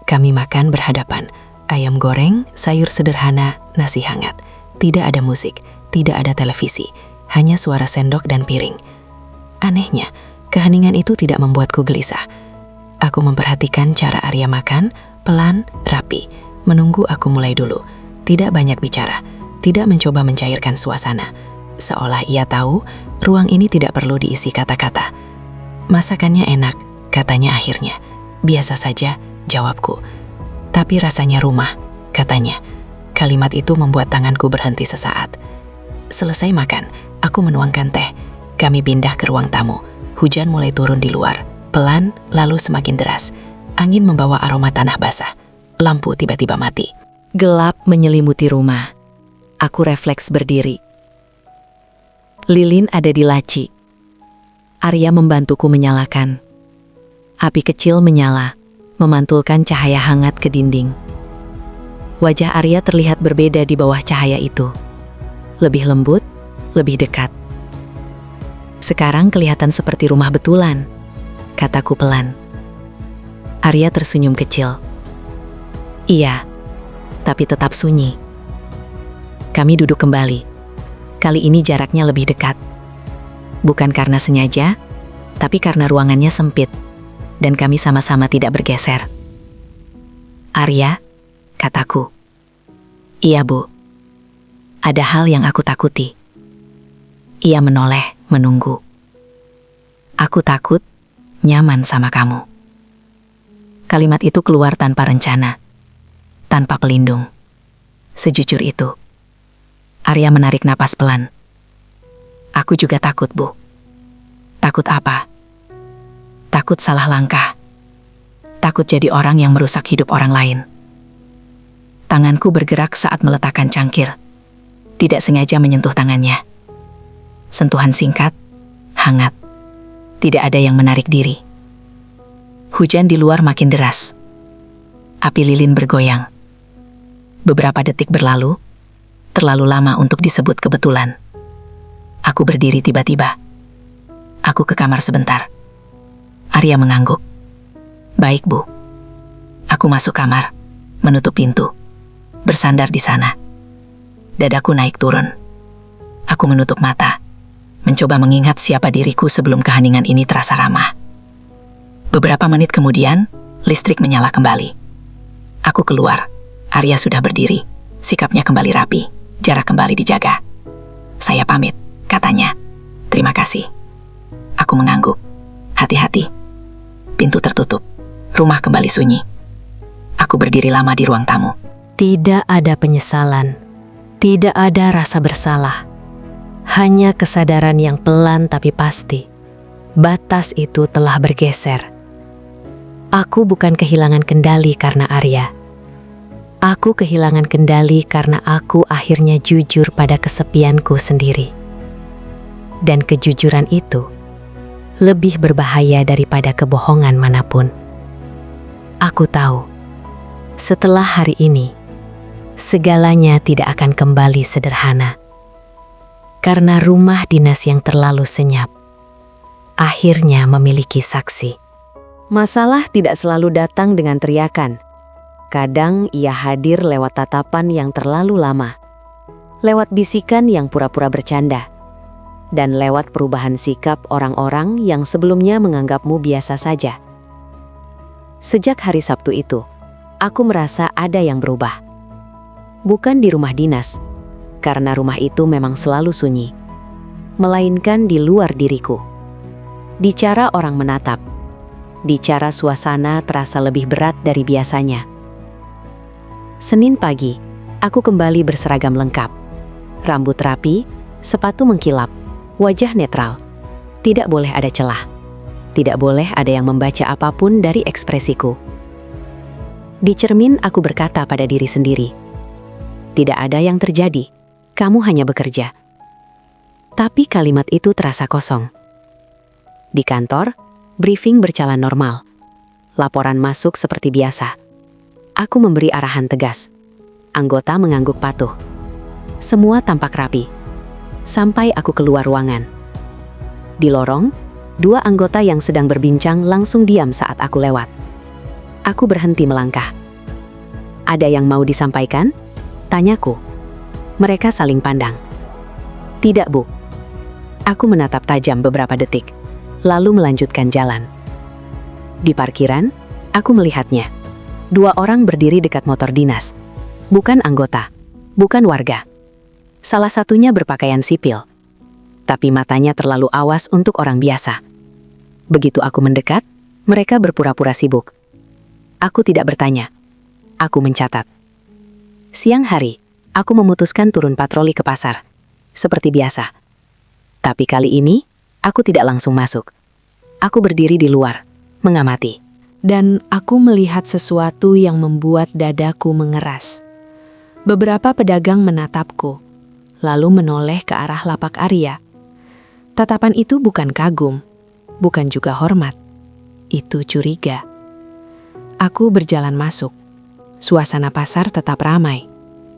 Kami makan berhadapan. Ayam goreng, sayur sederhana, nasi hangat. Tidak ada musik, tidak ada televisi. Hanya suara sendok dan piring. Anehnya, keheningan itu tidak membuatku gelisah. Aku memperhatikan cara Arya makan, pelan, rapi, menunggu aku mulai dulu. Tidak banyak bicara, tidak mencoba mencairkan suasana. Seolah ia tahu, ruang ini tidak perlu diisi kata-kata. Masakannya enak, katanya akhirnya. Biasa saja, jawabku. Tapi rasanya rumah, katanya. Kalimat itu membuat tanganku berhenti sesaat. Selesai makan, aku menuangkan teh. Kami pindah ke ruang tamu. Hujan mulai turun di luar, pelan lalu semakin deras. Angin membawa aroma tanah basah. Lampu tiba-tiba mati. Gelap menyelimuti rumah. Aku refleks berdiri. Lilin ada di laci. Arya membantuku menyalakan. Api kecil menyala, memantulkan cahaya hangat ke dinding. Wajah Arya terlihat berbeda di bawah cahaya itu. Lebih lembut, lebih dekat. Sekarang kelihatan seperti rumah betulan, kataku pelan. Arya tersenyum kecil. Iya, tapi tetap sunyi. Kami duduk kembali. Kali ini jaraknya lebih dekat. Bukan karena sengaja, tapi karena ruangannya sempit, dan kami sama-sama tidak bergeser. Arya, kataku. Iya, Bu. Ada hal yang aku takuti. Ia menoleh, menunggu. Aku takut nyaman sama kamu. Kalimat itu keluar tanpa rencana, tanpa pelindung. Sejujur itu. Arya menarik napas pelan. Aku juga takut, Bu. Takut apa? Takut salah langkah. Takut jadi orang yang merusak hidup orang lain. Tanganku bergerak saat meletakkan cangkir. Tidak sengaja menyentuh tangannya. Sentuhan singkat, hangat. Tidak ada yang menarik diri. Hujan di luar makin deras. Api lilin bergoyang. Beberapa detik berlalu, terlalu lama untuk disebut kebetulan. Aku berdiri tiba-tiba. Aku ke kamar sebentar. Arya mengangguk. Baik, Bu. Aku masuk kamar, menutup pintu, bersandar di sana. Dadaku naik turun. Aku menutup mata, mencoba mengingat siapa diriku sebelum keheningan ini terasa ramah. Beberapa menit kemudian, listrik menyala kembali. Aku keluar. Arya sudah berdiri. Sikapnya kembali rapi. Jarak kembali dijaga. Saya pamit, katanya. Terima kasih. Aku mengangguk. Hati-hati. Pintu tertutup. Rumah kembali sunyi. Aku berdiri lama di ruang tamu. Tidak ada penyesalan. Tidak ada rasa bersalah. Hanya kesadaran yang pelan tapi pasti. Batas itu telah bergeser. Aku bukan kehilangan kendali karena Arya. Aku kehilangan kendali karena aku akhirnya jujur pada kesepianku sendiri. Dan kejujuran itu lebih berbahaya daripada kebohongan manapun. Aku tahu, setelah hari ini, segalanya tidak akan kembali sederhana. Karena rumah dinas yang terlalu senyap, akhirnya memiliki saksi. Masalah tidak selalu datang dengan teriakan. Kadang ia hadir lewat tatapan yang terlalu lama, lewat bisikan yang pura-pura bercanda, dan lewat perubahan sikap orang-orang yang sebelumnya menganggapmu biasa saja. Sejak hari Sabtu itu, aku merasa ada yang berubah. Bukan di rumah dinas, karena rumah itu memang selalu sunyi, melainkan di luar diriku. Di cara orang menatap, di cara suasana terasa lebih berat dari biasanya. Senin pagi, aku kembali berseragam lengkap. Rambut rapi, sepatu mengkilap, wajah netral. Tidak boleh ada celah. Tidak boleh ada yang membaca apapun dari ekspresiku. Di cermin aku berkata pada diri sendiri, tidak ada yang terjadi, kamu hanya bekerja. Tapi kalimat itu terasa kosong. Di kantor, briefing berjalan normal. Laporan masuk seperti biasa. Aku memberi arahan tegas. Anggota mengangguk patuh. Semua tampak rapi. Sampai aku keluar ruangan. Di lorong, dua anggota yang sedang berbincang langsung diam saat aku lewat. Aku berhenti melangkah. Ada yang mau disampaikan? Tanyaku. Mereka saling pandang. Tidak, Bu. Aku menatap tajam beberapa detik, lalu melanjutkan jalan. Di parkiran, aku melihatnya. Dua orang berdiri dekat motor dinas. Bukan anggota, bukan warga. Salah satunya berpakaian sipil, tapi matanya terlalu awas untuk orang biasa. Begitu aku mendekat, mereka berpura-pura sibuk. Aku tidak bertanya. Aku mencatat. Siang hari, aku memutuskan turun patroli ke pasar, seperti biasa. Tapi kali ini, aku tidak langsung masuk. Aku berdiri di luar, mengamati. Dan aku melihat sesuatu yang membuat dadaku mengeras. Beberapa pedagang menatapku, lalu menoleh ke arah lapak Arya. Tatapan itu bukan kagum, bukan juga hormat. Itu curiga. Aku berjalan masuk. Suasana pasar tetap ramai,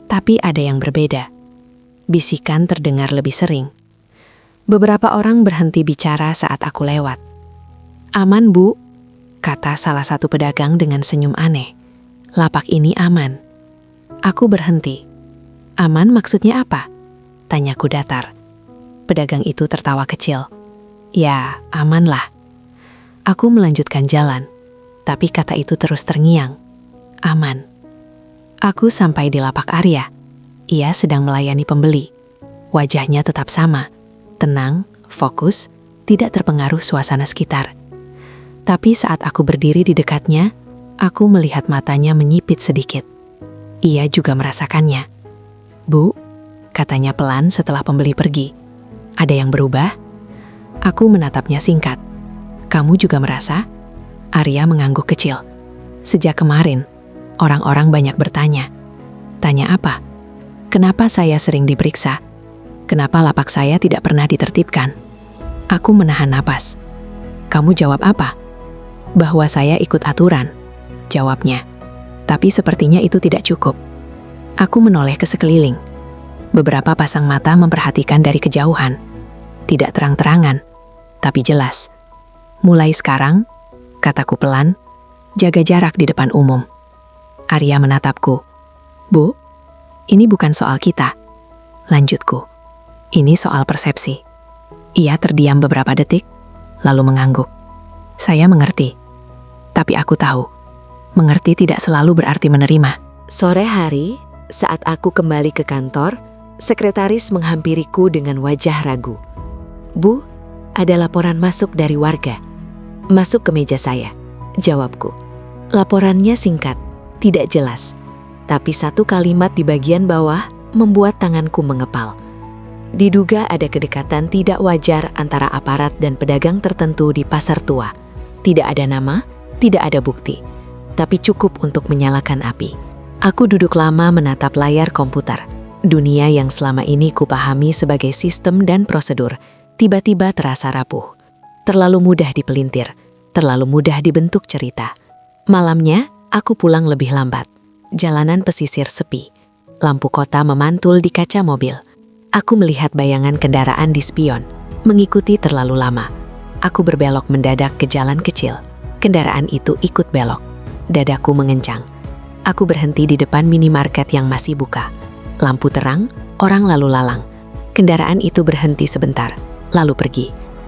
tapi ada yang berbeda. Bisikan terdengar lebih sering. Beberapa orang berhenti bicara saat aku lewat. Aman, Bu, kata salah satu pedagang dengan senyum aneh. Lapak ini aman. Aku berhenti. Aman maksudnya apa? Tanyaku datar. Pedagang itu tertawa kecil. Ya, amanlah. Aku melanjutkan jalan, tapi kata itu terus terngiang. Aman. Aku sampai di lapak Arya. Ia sedang melayani pembeli. Wajahnya tetap sama, tenang, fokus, tidak terpengaruh suasana sekitar. Tapi saat aku berdiri di dekatnya, aku melihat matanya menyipit sedikit. Ia juga merasakannya. Bu, katanya pelan setelah pembeli pergi. Ada yang berubah? Aku menatapnya singkat. Kamu juga merasa? Arya mengangguk kecil. Sejak kemarin, orang-orang banyak bertanya. Tanya apa? Kenapa saya sering diperiksa? Kenapa lapak saya tidak pernah ditertibkan? Aku menahan napas. Kamu jawab apa? Bahwa saya ikut aturan, jawabnya. Tapi sepertinya itu tidak cukup. Aku menoleh ke sekeliling. Beberapa pasang mata memperhatikan dari kejauhan. Tidak terang-terangan, tapi jelas. Mulai sekarang, kataku pelan, jaga jarak di depan umum. Arya menatapku. Bu, ini bukan soal kita. Lanjutku. Ini soal persepsi. Ia terdiam beberapa detik, lalu mengangguk. Saya mengerti. Tapi aku tahu, mengerti tidak selalu berarti menerima. Sore hari, saat aku kembali ke kantor, sekretaris menghampiriku dengan wajah ragu. Bu, ada laporan masuk dari warga. Masuk ke meja saya, jawabku. Laporannya singkat, tidak jelas. Tapi satu kalimat di bagian bawah membuat tanganku mengepal. Diduga ada kedekatan tidak wajar antara aparat dan pedagang tertentu di pasar tua. Tidak ada nama, tidak ada bukti. Tapi cukup untuk menyalakan api. Aku duduk lama menatap layar komputer. Dunia yang selama ini kupahami sebagai sistem dan prosedur, tiba-tiba terasa rapuh. Terlalu mudah dipelintir, terlalu mudah dibentuk cerita. Malamnya, aku pulang lebih lambat. Jalanan pesisir sepi. Lampu kota memantul di kaca mobil. Aku melihat bayangan kendaraan di spion, mengikuti terlalu lama. Aku berbelok mendadak ke jalan kecil. Kendaraan itu ikut belok. Dadaku mengencang. Aku berhenti di depan minimarket yang masih buka. Lampu terang, orang lalu lalang. Kendaraan itu berhenti sebentar, lalu pergi.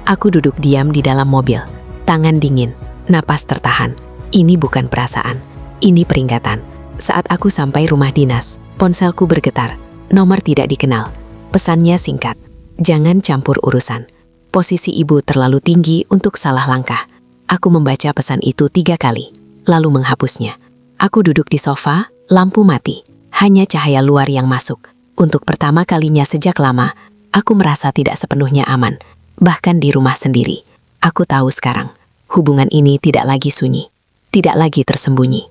Aku duduk diam di dalam mobil. Tangan dingin, napas tertahan. Ini bukan perasaan, ini peringatan. Saat aku sampai rumah dinas, ponselku bergetar. Nomor tidak dikenal. Pesannya singkat. Jangan campur urusan. Posisi ibu terlalu tinggi untuk salah langkah. Aku membaca pesan itu 3 kali, lalu menghapusnya. Aku duduk di sofa, lampu mati. Hanya cahaya luar yang masuk. Untuk pertama kalinya sejak lama, aku merasa tidak sepenuhnya aman. Bahkan di rumah sendiri. Aku tahu sekarang, hubungan ini tidak lagi sunyi. Tidak lagi tersembunyi.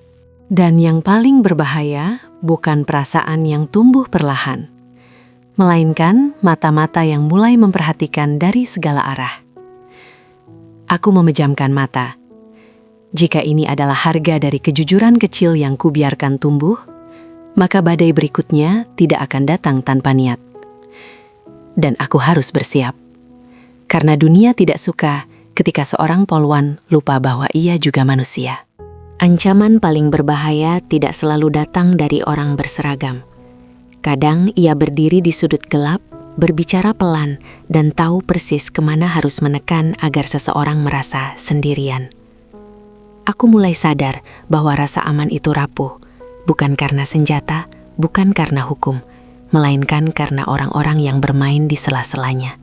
Dan yang paling berbahaya bukan perasaan yang tumbuh perlahan, melainkan mata-mata yang mulai memperhatikan dari segala arah. Aku memejamkan mata. Jika ini adalah harga dari kejujuran kecil yang kubiarkan tumbuh, maka badai berikutnya tidak akan datang tanpa niat. Dan aku harus bersiap. Karena dunia tidak suka ketika seorang polwan lupa bahwa ia juga manusia. Ancaman paling berbahaya tidak selalu datang dari orang berseragam. Kadang ia berdiri di sudut gelap, berbicara pelan, dan tahu persis kemana harus menekan agar seseorang merasa sendirian. Aku mulai sadar bahwa rasa aman itu rapuh, bukan karena senjata, bukan karena hukum, melainkan karena orang-orang yang bermain di sela-selanya.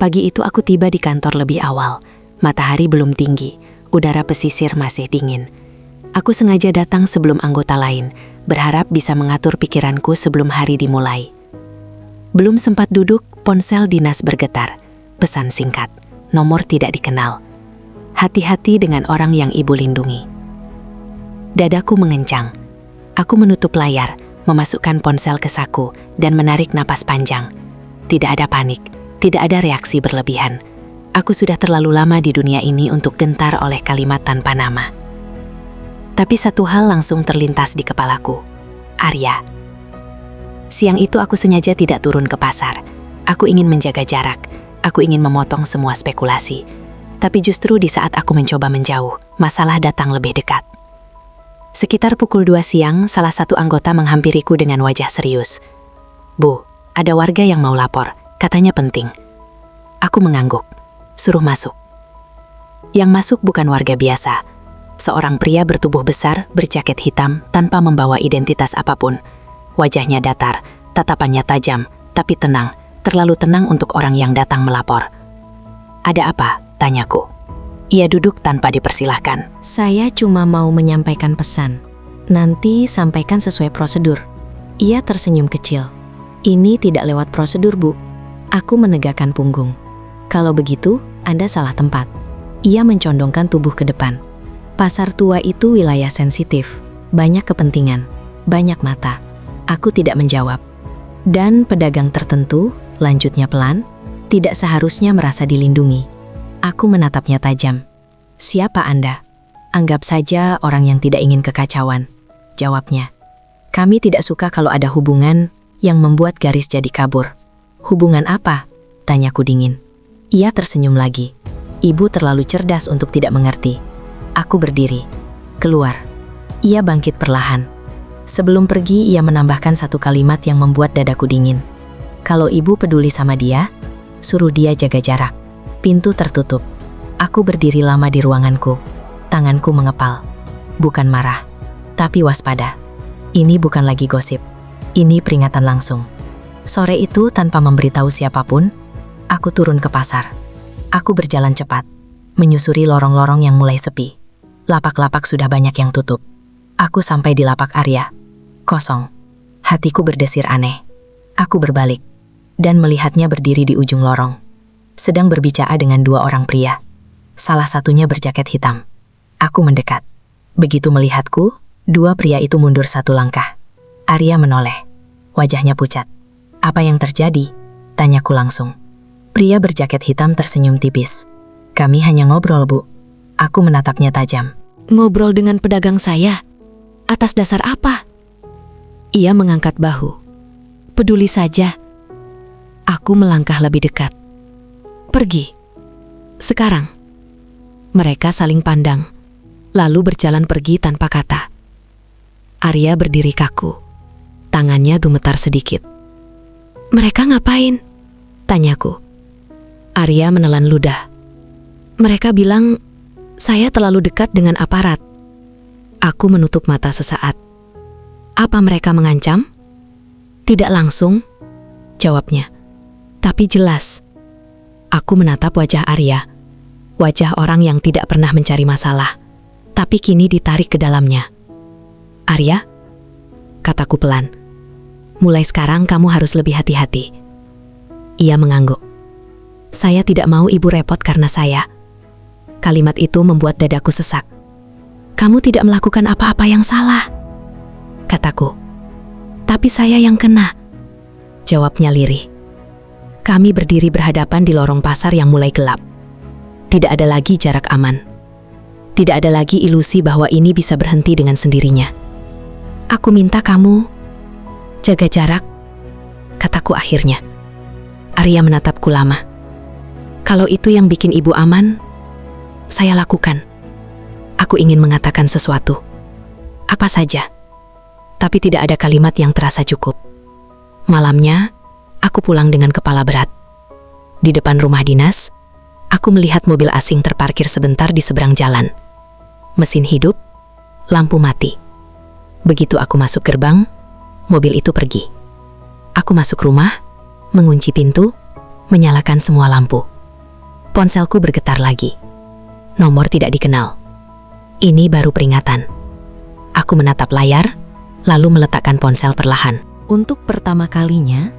Pagi itu aku tiba di kantor lebih awal. Matahari belum tinggi. Udara pesisir masih dingin. Aku sengaja datang sebelum anggota lain, berharap bisa mengatur pikiranku sebelum hari dimulai. Belum sempat duduk, ponsel dinas bergetar. Pesan singkat, nomor tidak dikenal. Hati-hati dengan orang yang ibu lindungi. Dadaku mengencang. Aku menutup layar, memasukkan ponsel ke saku, dan menarik napas panjang. Tidak ada panik, tidak ada reaksi berlebihan. Aku sudah terlalu lama di dunia ini untuk gentar oleh kalimat tanpa nama. Tapi satu hal langsung terlintas di kepalaku. Arya. Siang itu aku sengaja tidak turun ke pasar. Aku ingin menjaga jarak. Aku ingin memotong semua spekulasi. Tapi justru di saat aku mencoba menjauh, masalah datang lebih dekat. Sekitar pukul 2 siang, salah satu anggota menghampiriku dengan wajah serius. Bu, ada warga yang mau lapor. Katanya penting. Aku mengangguk. Suruh masuk. Yang masuk bukan warga biasa. Seorang pria bertubuh besar, berjaket hitam, tanpa membawa identitas apapun. Wajahnya datar, tatapannya tajam, tapi tenang, terlalu tenang untuk orang yang datang melapor. Ada apa? Tanyaku. Ia duduk tanpa dipersilahkan. Saya cuma mau menyampaikan pesan. Nanti sampaikan sesuai prosedur. Ia tersenyum kecil. Ini tidak lewat prosedur, Bu. Aku menegakkan punggung. Kalau begitu, Anda salah tempat. Ia mencondongkan tubuh ke depan. Pasar tua itu wilayah sensitif. Banyak kepentingan, banyak mata. Aku tidak menjawab. Dan pedagang tertentu, lanjutnya pelan, tidak seharusnya merasa dilindungi. Aku menatapnya tajam. Siapa Anda? Anggap saja orang yang tidak ingin kekacauan. Jawabnya. Kami tidak suka kalau ada hubungan yang membuat garis jadi kabur. Hubungan apa? Tanyaku dingin. Ia tersenyum lagi. Ibu terlalu cerdas untuk tidak mengerti. Aku berdiri. Keluar. Ia bangkit perlahan. Sebelum pergi, ia menambahkan satu kalimat yang membuat dadaku dingin. Kalau ibu peduli sama dia, suruh dia jaga jarak. Pintu tertutup. Aku berdiri lama di ruanganku. Tanganku mengepal. Bukan marah, tapi waspada. Ini bukan lagi gosip. Ini peringatan langsung. Sore itu, tanpa memberitahu siapapun, aku turun ke pasar. Aku berjalan cepat, menyusuri lorong-lorong yang mulai sepi. Lapak-lapak sudah banyak yang tutup. Aku sampai di lapak Arya. Kosong. Hatiku berdesir aneh. Aku berbalik dan melihatnya berdiri di ujung lorong, sedang berbicara dengan dua orang pria. Salah satunya berjaket hitam. Aku mendekat. Begitu melihatku, dua pria itu mundur satu langkah. Arya menoleh. Wajahnya pucat. Apa yang terjadi? Tanyaku langsung. Pria berjaket hitam tersenyum tipis. Kami hanya ngobrol, Bu. Aku menatapnya tajam. Ngobrol dengan pedagang saya? Atas dasar apa? Ia mengangkat bahu. Peduli saja. Aku melangkah lebih dekat. Pergi. Sekarang. Mereka saling pandang, lalu berjalan pergi tanpa kata. Arya berdiri kaku. Tangannya gemetar sedikit. Mereka ngapain? Tanyaku. Arya menelan ludah. Mereka bilang, saya terlalu dekat dengan aparat. Aku menutup mata sesaat. Apa mereka mengancam? Tidak langsung, jawabnya. Tapi jelas. Aku menatap wajah Arya. Wajah orang yang tidak pernah mencari masalah, tapi kini ditarik ke dalamnya. Arya, kataku pelan. Mulai sekarang kamu harus lebih hati-hati. Ia mengangguk. Saya tidak mau ibu repot karena saya. Kalimat itu membuat dadaku sesak. Kamu tidak melakukan apa-apa yang salah, kataku. Tapi saya yang kena, jawabnya lirih. Kami berdiri berhadapan di lorong pasar yang mulai gelap. Tidak ada lagi jarak aman. Tidak ada lagi ilusi bahwa ini bisa berhenti dengan sendirinya. Aku minta kamu jaga jarak, kataku akhirnya. Arya menatapku lama. Kalau itu yang bikin ibu aman, saya lakukan. Aku ingin mengatakan sesuatu. Apa saja. Tapi tidak ada kalimat yang terasa cukup. Malamnya, aku pulang dengan kepala berat. Di depan rumah dinas, aku melihat mobil asing terparkir sebentar di seberang jalan. Mesin hidup, lampu mati. Begitu aku masuk gerbang, mobil itu pergi. Aku masuk rumah, mengunci pintu, menyalakan semua lampu. Ponselku bergetar lagi. Nomor tidak dikenal. Ini baru peringatan. Aku menatap layar, lalu meletakkan ponsel perlahan. Untuk pertama kalinya,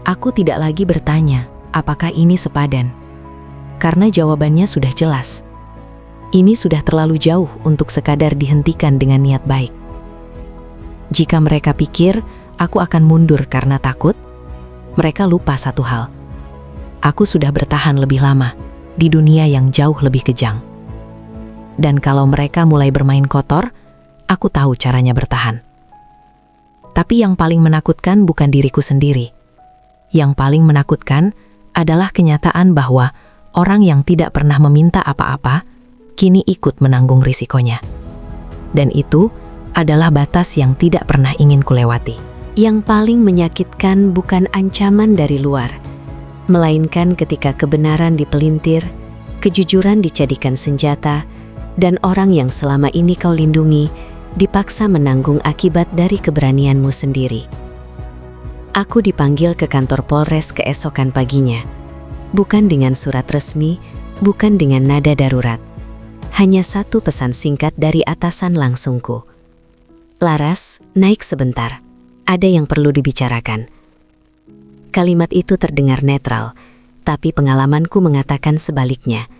aku tidak lagi bertanya, apakah ini sepadan? Karena jawabannya sudah jelas. Ini sudah terlalu jauh untuk sekadar dihentikan dengan niat baik. Jika mereka pikir aku akan mundur karena takut, mereka lupa satu hal. Aku sudah bertahan lebih lama di dunia yang jauh lebih kejam. Dan kalau mereka mulai bermain kotor, aku tahu caranya bertahan. Tapi yang paling menakutkan bukan diriku sendiri. Yang paling menakutkan adalah kenyataan bahwa orang yang tidak pernah meminta apa-apa, kini ikut menanggung risikonya. Dan itu adalah batas yang tidak pernah ingin kulewati. Yang paling menyakitkan bukan ancaman dari luar, melainkan ketika kebenaran dipelintir, kejujuran dijadikan senjata, dan orang yang selama ini kau lindungi dipaksa menanggung akibat dari keberanianmu sendiri. Aku dipanggil ke kantor Polres keesokan paginya. Bukan dengan surat resmi, bukan dengan nada darurat. Hanya satu pesan singkat dari atasan langsungku. Laras, naik sebentar. Ada yang perlu dibicarakan. Kalimat itu terdengar netral, tapi pengalamanku mengatakan sebaliknya.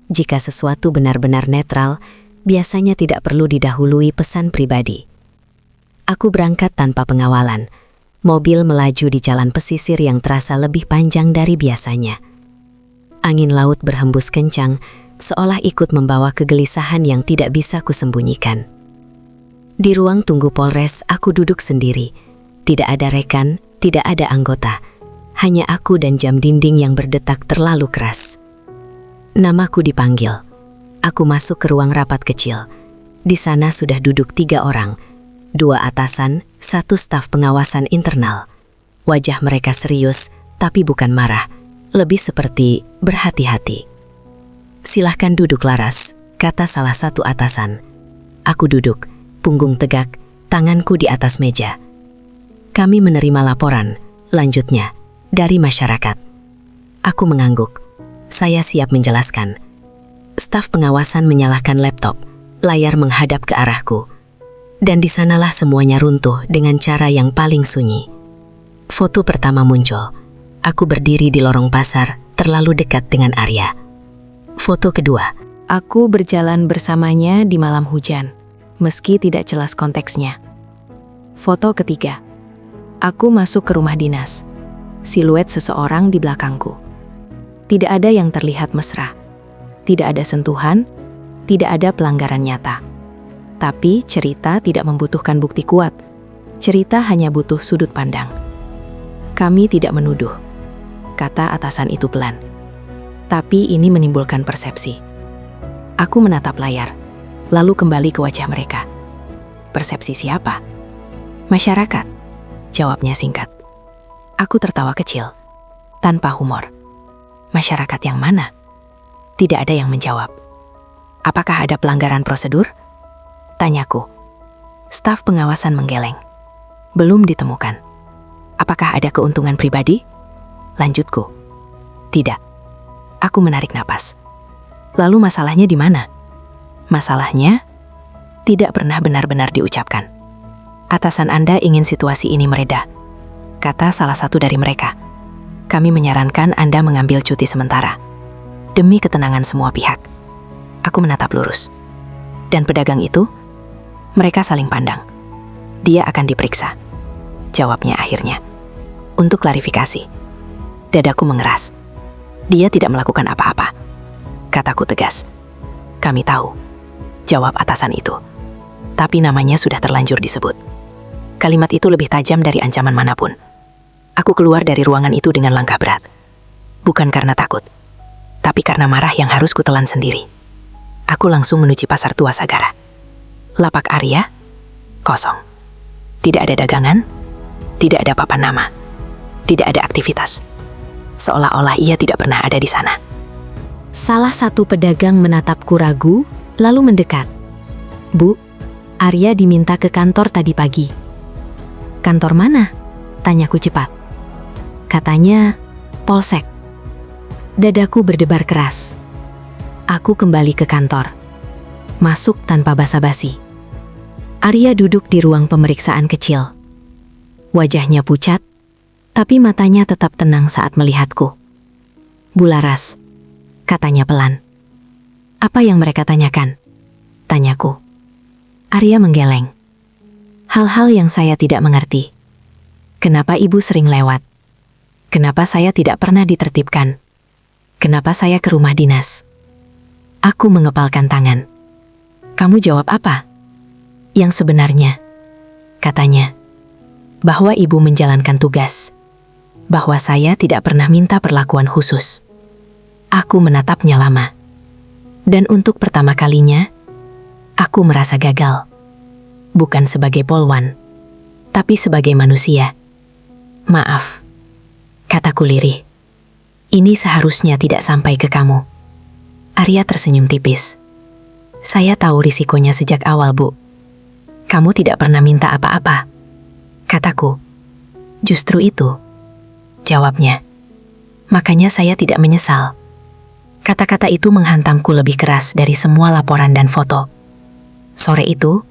Jika sesuatu benar-benar netral, biasanya tidak perlu didahului pesan pribadi. Aku berangkat tanpa pengawalan. Mobil melaju di jalan pesisir yang terasa lebih panjang dari biasanya. Angin laut berhembus kencang, seolah ikut membawa kegelisahan yang tidak bisa kusembunyikan. Di ruang tunggu Polres, aku duduk sendiri. Tidak ada rekan, tidak ada anggota. Hanya aku dan jam dinding yang berdetak terlalu keras. Namaku dipanggil. Aku masuk ke ruang rapat kecil. Di sana sudah duduk 3 orang. 2 atasan, 1 staf pengawasan internal. Wajah mereka serius, tapi bukan marah. Lebih seperti berhati-hati. "Silahkan duduk, Laras," kata salah satu atasan. Aku duduk, punggung tegak, tanganku di atas meja. "Kami menerima laporan," lanjutnya, "dari masyarakat." Aku mengangguk. Saya siap menjelaskan. Staf pengawasan menyalakan laptop. Layar menghadap ke arahku. Dan di sanalah semuanya runtuh dengan cara yang paling sunyi. Foto pertama muncul. Aku berdiri di lorong pasar, terlalu dekat dengan Arya. Foto kedua. Aku berjalan bersamanya di malam hujan, meski tidak jelas konteksnya. Foto ketiga. Aku masuk ke rumah dinas. Siluet seseorang di belakangku. Tidak ada yang terlihat mesra. Tidak ada sentuhan, tidak ada pelanggaran nyata. Tapi cerita tidak membutuhkan bukti kuat. Cerita hanya butuh sudut pandang. "Kami tidak menuduh," kata atasan itu pelan. "Tapi ini menimbulkan persepsi." Aku menatap layar, lalu kembali ke wajah mereka. "Persepsi siapa?" "Masyarakat," jawabnya singkat. Aku tertawa kecil, tanpa humor. "Masyarakat yang mana?" Tidak ada yang menjawab. "Apakah ada pelanggaran prosedur?" tanyaku. Staf pengawasan menggeleng. "Belum ditemukan." "Apakah ada keuntungan pribadi?" lanjutku. "Tidak." Aku menarik napas. "Lalu masalahnya di mana?" "Masalahnya tidak pernah benar-benar diucapkan." "Atasan Anda ingin situasi ini mereda," kata salah satu dari mereka. "Kami menyarankan Anda mengambil cuti sementara demi ketenangan semua pihak." Aku menatap lurus. "Dan pedagang itu?" Mereka saling pandang. "Dia akan diperiksa," jawabnya akhirnya. Untuk klarifikasi. Dadaku mengeras. "Dia tidak melakukan apa-apa," kataku tegas. "Kami tahu," jawab atasan itu. "Tapi namanya sudah terlanjur disebut." Kalimat itu lebih tajam dari ancaman manapun. Aku keluar dari ruangan itu dengan langkah berat. Bukan karena takut, tapi karena marah yang harus kutelan sendiri. Aku langsung menuju pasar tua Sagara. Lapak Arya, kosong. Tidak ada dagangan, tidak ada papan nama, tidak ada aktivitas. Seolah-olah ia tidak pernah ada di sana. Salah satu pedagang menatapku ragu, lalu mendekat. "Bu, Arya diminta ke kantor tadi pagi." "Kantor mana?" tanyaku cepat. Katanya, "Polsek." Dadaku berdebar keras. Aku kembali ke kantor. Masuk tanpa basa-basi. Arya duduk di ruang pemeriksaan kecil. Wajahnya pucat, tapi matanya tetap tenang saat melihatku. "Bu Laras," katanya pelan. "Apa yang mereka tanyakan?" tanyaku. Arya menggeleng. "Hal-hal yang saya tidak mengerti. Kenapa ibu sering lewat? Kenapa saya tidak pernah ditertibkan? Kenapa saya ke rumah dinas?" Aku mengepalkan tangan. "Kamu jawab apa?" "Yang sebenarnya," katanya. "Bahwa ibu menjalankan tugas. Bahwa saya tidak pernah minta perlakuan khusus." Aku menatapnya lama. Dan untuk pertama kalinya, aku merasa gagal. Bukan sebagai polwan, tapi sebagai manusia. "Maaf," kataku lirih. "Ini seharusnya tidak sampai ke kamu." Arya tersenyum tipis. "Saya tahu risikonya sejak awal, Bu. Kamu tidak pernah minta apa-apa," kataku. "Justru itu," jawabnya. "Makanya saya tidak menyesal." Kata-kata itu menghantamku lebih keras dari semua laporan dan foto. Sore itu,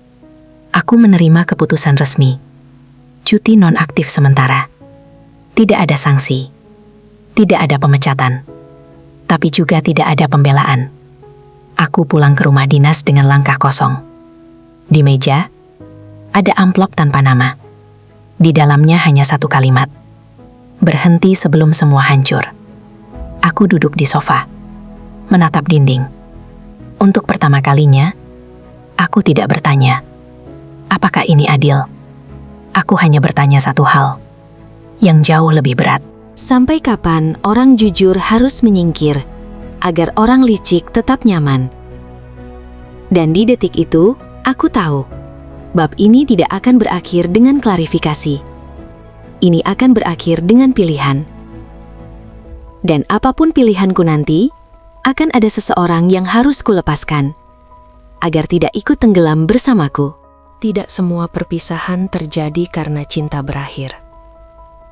aku menerima keputusan resmi. Cuti nonaktif sementara. Tidak ada sanksi. Tidak ada pemecatan. Tapi juga tidak ada pembelaan. Aku pulang ke rumah dinas dengan langkah kosong. Di meja, ada amplop tanpa nama. Di dalamnya hanya satu kalimat. "Berhenti sebelum semua hancur." Aku duduk di sofa, menatap dinding. Untuk pertama kalinya, aku tidak bertanya, apakah ini adil? Aku hanya bertanya satu hal, yang jauh lebih berat. Sampai kapan orang jujur harus menyingkir, agar orang licik tetap nyaman? Dan di detik itu, aku tahu, Bab ini tidak akan berakhir dengan klarifikasi. Ini akan berakhir dengan pilihan. Dan apapun pilihanku nanti, akan ada seseorang yang harus kulepaskan, agar tidak ikut tenggelam bersamaku. Tidak semua perpisahan terjadi karena cinta berakhir.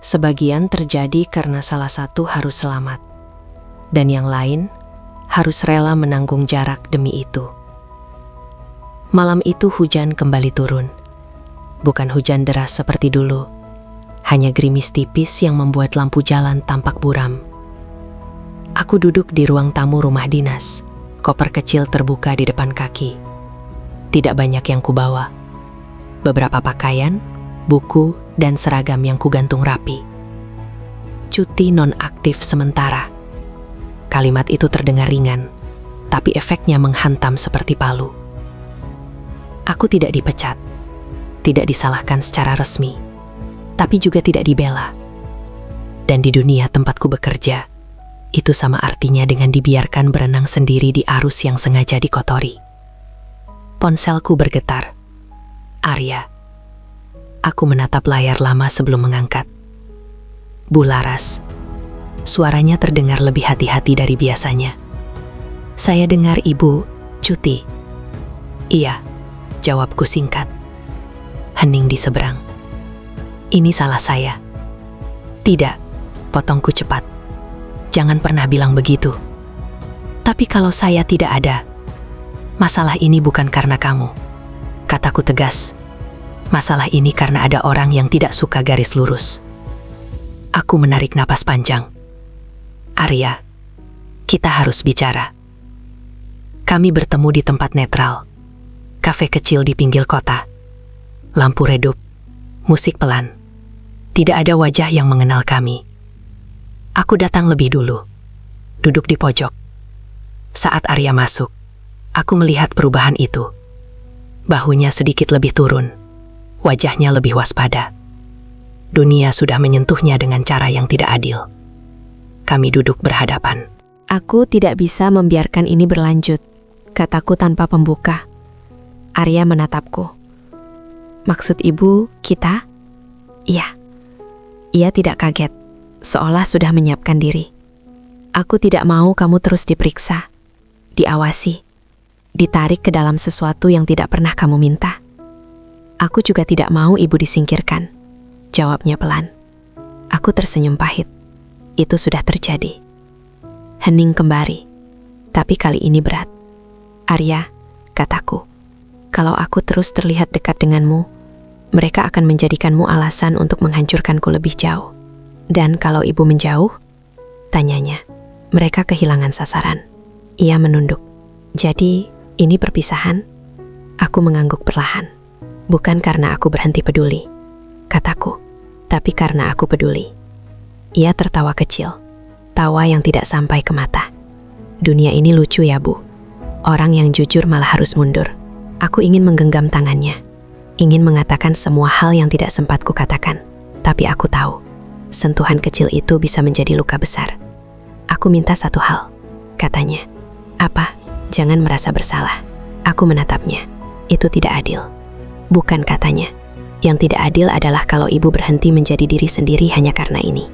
Sebagian terjadi karena salah satu harus selamat, dan yang lain harus rela menanggung jarak demi itu. Malam itu hujan kembali turun. Bukan hujan deras seperti dulu, hanya gerimis tipis yang membuat lampu jalan tampak buram. Aku duduk di ruang tamu rumah dinas, koper kecil terbuka di depan kaki. Tidak banyak yang kubawa. Beberapa pakaian, buku, dan seragam yang kugantung rapi. Cuti nonaktif sementara. Kalimat itu terdengar ringan, tapi efeknya menghantam seperti palu. Aku tidak dipecat, tidak disalahkan secara resmi, tapi juga tidak dibela. Dan di dunia tempatku bekerja, itu sama artinya dengan dibiarkan berenang sendiri di arus yang sengaja dikotori. Ponselku bergetar. Arya. Aku menatap layar lama sebelum mengangkat. Bu Laras. Suaranya terdengar lebih hati-hati dari biasanya. Saya dengar ibu cuti. Iya, jawabku singkat. Hening di seberang. Ini salah saya. Tidak, potongku cepat. Jangan pernah bilang begitu. Tapi kalau saya tidak ada, masalah ini bukan karena kamu. Kataku tegas. Masalah ini karena ada orang yang tidak suka garis lurus. Aku menarik napas panjang. Arya, kita harus bicara. Kami bertemu di tempat netral. Kafe kecil di pinggir kota. Lampu redup, musik pelan. Tidak ada wajah yang mengenal kami. Aku datang lebih dulu. Duduk di pojok. Saat Arya masuk, aku melihat perubahan itu. Bahunya sedikit lebih turun. Wajahnya lebih waspada. Dunia sudah menyentuhnya dengan cara yang tidak adil. Kami duduk berhadapan. Aku tidak bisa membiarkan ini berlanjut, kataku tanpa pembuka. Arya menatapku. Maksud ibu, kita? Iya. Ia tidak kaget, seolah sudah menyiapkan diri. Aku tidak mau kamu terus diperiksa, diawasi, ditarik ke dalam sesuatu yang tidak pernah kamu minta. Aku juga tidak mau ibu disingkirkan, jawabnya pelan. Aku tersenyum pahit. Itu sudah terjadi. Hening kembali, tapi kali ini berat. Arya, kataku, kalau aku terus terlihat dekat denganmu, mereka akan menjadikanmu alasan untuk menghancurkanku lebih jauh. Dan kalau ibu menjauh, tanyanya, mereka kehilangan sasaran. Ia menunduk. Jadi, ini perpisahan? Aku mengangguk perlahan. Bukan karena aku berhenti peduli, kataku, tapi karena aku peduli. Ia tertawa kecil, tawa yang tidak sampai ke mata. Dunia ini lucu ya, Bu. Orang yang jujur malah harus mundur. Aku ingin menggenggam tangannya, ingin mengatakan semua hal yang tidak sempat kukatakan. Tapi aku tahu, sentuhan kecil itu bisa menjadi luka besar. Aku minta satu hal, katanya. Apa? Jangan merasa bersalah. Aku menatapnya. Itu tidak adil. Bukan, katanya. Yang tidak adil adalah kalau ibu berhenti menjadi diri sendiri hanya karena ini.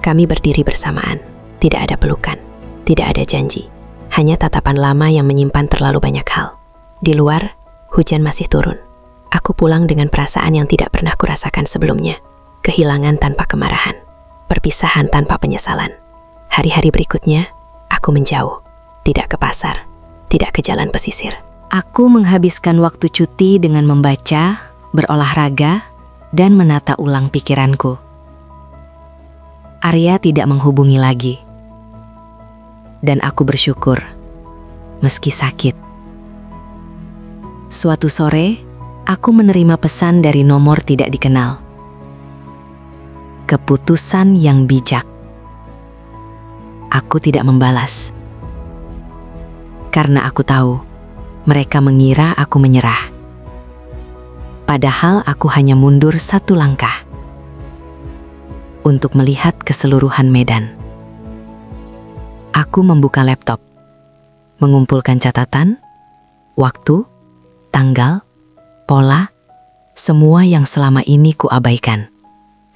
Kami berdiri bersamaan. Tidak ada pelukan. Tidak ada janji. Hanya tatapan lama yang menyimpan terlalu banyak hal. Di luar, hujan masih turun. Aku pulang dengan perasaan yang tidak pernah kurasakan sebelumnya. Kehilangan tanpa kemarahan. Perpisahan tanpa penyesalan. Hari-hari berikutnya, aku menjauh. Tidak ke pasar. Tidak ke jalan pesisir. Aku menghabiskan waktu cuti dengan membaca, berolahraga, dan menata ulang pikiranku. Arya tidak menghubungi lagi. Dan aku bersyukur, meski sakit. Suatu sore, aku menerima pesan dari nomor tidak dikenal. Keputusan yang bijak. Aku tidak membalas. Karena aku tahu, mereka mengira aku menyerah. Padahal aku hanya mundur satu langkah untuk melihat keseluruhan medan. Aku membuka laptop, mengumpulkan catatan, waktu, tanggal, pola, Semua yang selama ini kuabaikan,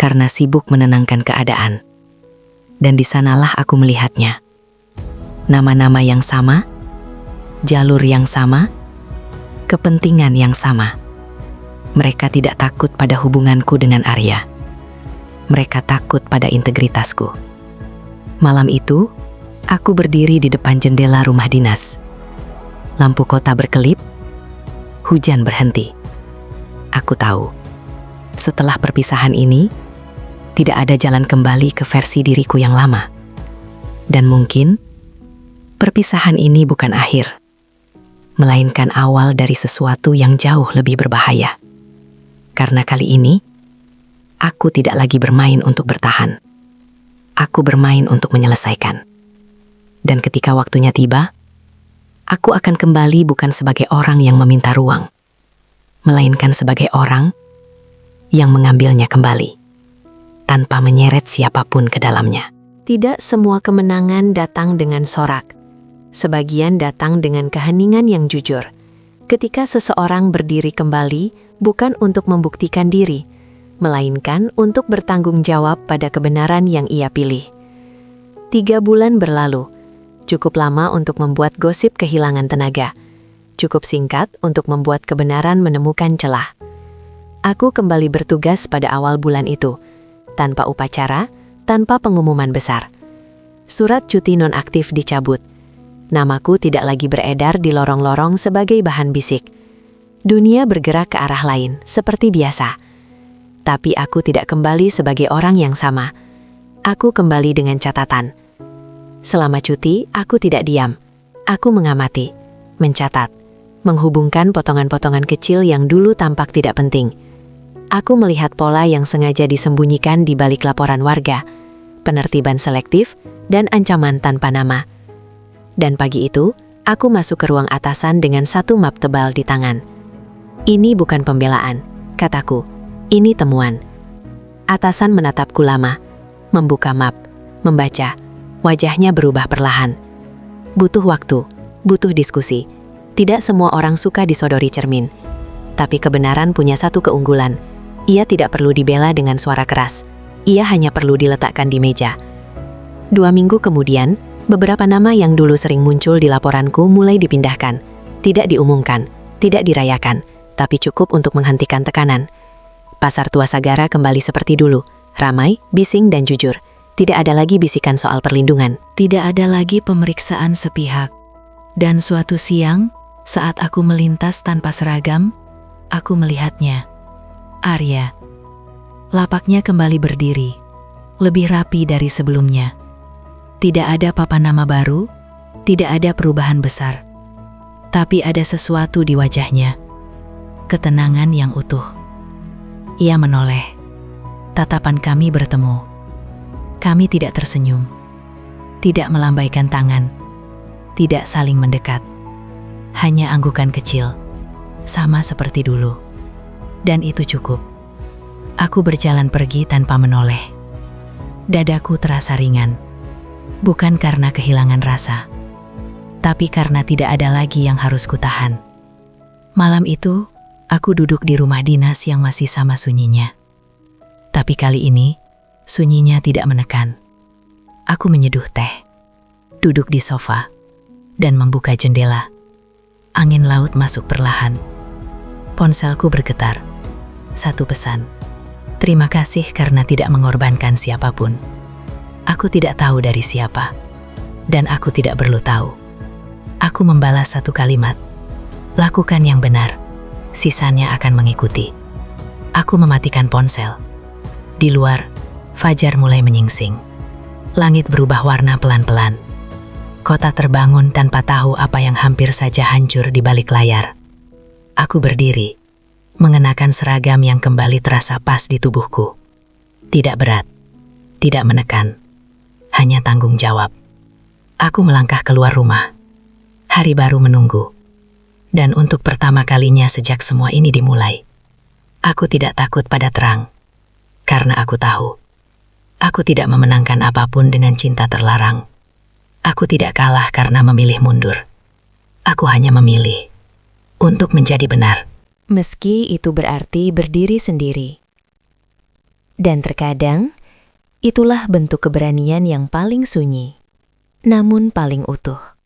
karena sibuk menenangkan keadaan. Dan di sanalah aku melihatnya. Nama-nama yang sama, jalur yang sama, kepentingan yang sama. Mereka tidak takut pada hubunganku dengan Arya. Mereka takut pada integritasku. Malam itu, aku berdiri di depan jendela rumah dinas. Lampu kota berkelip, hujan berhenti. Aku tahu, setelah perpisahan ini, tidak ada jalan kembali ke versi diriku yang lama. Dan mungkin, perpisahan ini bukan akhir, melainkan awal dari sesuatu yang jauh lebih berbahaya. Karena kali ini, aku tidak lagi bermain untuk bertahan. Aku bermain untuk menyelesaikan. Dan ketika waktunya tiba, aku akan kembali bukan sebagai orang yang meminta ruang, melainkan sebagai orang yang mengambilnya kembali, tanpa menyeret siapapun ke dalamnya. Tidak semua kemenangan datang dengan sorak. Sebagian datang dengan keheningan yang jujur. Ketika seseorang berdiri kembali, bukan untuk membuktikan diri, melainkan untuk bertanggung jawab pada kebenaran yang ia pilih. 3 bulan berlalu, cukup lama untuk membuat gosip kehilangan tenaga. Cukup singkat untuk membuat kebenaran menemukan celah. Aku kembali bertugas pada awal bulan itu, tanpa upacara, tanpa pengumuman besar. Surat cuti nonaktif dicabut. Namaku tidak lagi beredar di lorong-lorong sebagai bahan bisik. Dunia bergerak ke arah lain, seperti biasa. Tapi aku tidak kembali sebagai orang yang sama. Aku kembali dengan catatan. Selama cuti, aku tidak diam. Aku mengamati, mencatat, menghubungkan potongan-potongan kecil yang dulu tampak tidak penting. Aku melihat pola yang sengaja disembunyikan di balik laporan warga, penertiban selektif, dan ancaman tanpa nama. Dan pagi itu, aku masuk ke ruang atasan dengan 1 map tebal di tangan. Ini bukan pembelaan, kataku. Ini temuan. Atasan menatapku lama, membuka map, membaca. Wajahnya berubah perlahan. Butuh waktu, butuh diskusi. Tidak semua orang suka disodori cermin. Tapi kebenaran punya satu keunggulan. Ia tidak perlu dibela dengan suara keras. Ia hanya perlu diletakkan di meja. 2 minggu kemudian, beberapa nama yang dulu sering muncul di laporanku mulai dipindahkan. Tidak diumumkan, tidak dirayakan, tapi cukup untuk menghentikan tekanan. Pasar Tua Sagara kembali seperti dulu, ramai, bising, dan jujur. Tidak ada lagi bisikan soal perlindungan. Tidak ada lagi pemeriksaan sepihak. Dan suatu siang, saat aku melintas tanpa seragam, aku melihatnya. Arya. Lapaknya kembali berdiri, lebih rapi dari sebelumnya. Tidak ada papan nama baru, tidak ada perubahan besar. Tapi ada sesuatu di wajahnya. Ketenangan yang utuh. Ia menoleh. Tatapan kami bertemu. Kami tidak tersenyum, tidak melambaikan tangan, tidak saling mendekat. Hanya anggukan kecil, sama seperti dulu. Dan itu cukup. Aku berjalan pergi tanpa menoleh. Dadaku terasa ringan, bukan karena kehilangan rasa, tapi karena tidak ada lagi yang harus kutahan. Malam itu, aku duduk di rumah dinas yang masih sama sunyinya. Tapi kali ini, sunyinya tidak menekan. Aku menyeduh teh, duduk di sofa, dan membuka jendela. Angin laut masuk perlahan. Ponselku bergetar. 1 pesan. Terima kasih karena tidak mengorbankan siapapun. Aku tidak tahu dari siapa, dan aku tidak perlu tahu. Aku membalas 1 kalimat. Lakukan yang benar, sisanya akan mengikuti. Aku mematikan ponsel. Di luar, fajar mulai menyingsing. Langit berubah warna pelan-pelan. Kota terbangun tanpa tahu apa yang hampir saja hancur di balik layar. Aku berdiri, mengenakan seragam yang kembali terasa pas di tubuhku. Tidak berat, tidak menekan, hanya tanggung jawab. Aku melangkah keluar rumah. Hari baru menunggu. Dan untuk pertama kalinya sejak semua ini dimulai, aku tidak takut pada terang. Karena aku tahu, aku tidak memenangkan apapun dengan cinta terlarang. Aku tidak kalah karena memilih mundur. Aku hanya memilih untuk menjadi benar. meski itu berarti berdiri sendiri. Dan terkadang, itulah bentuk keberanian yang paling sunyi, namun paling utuh.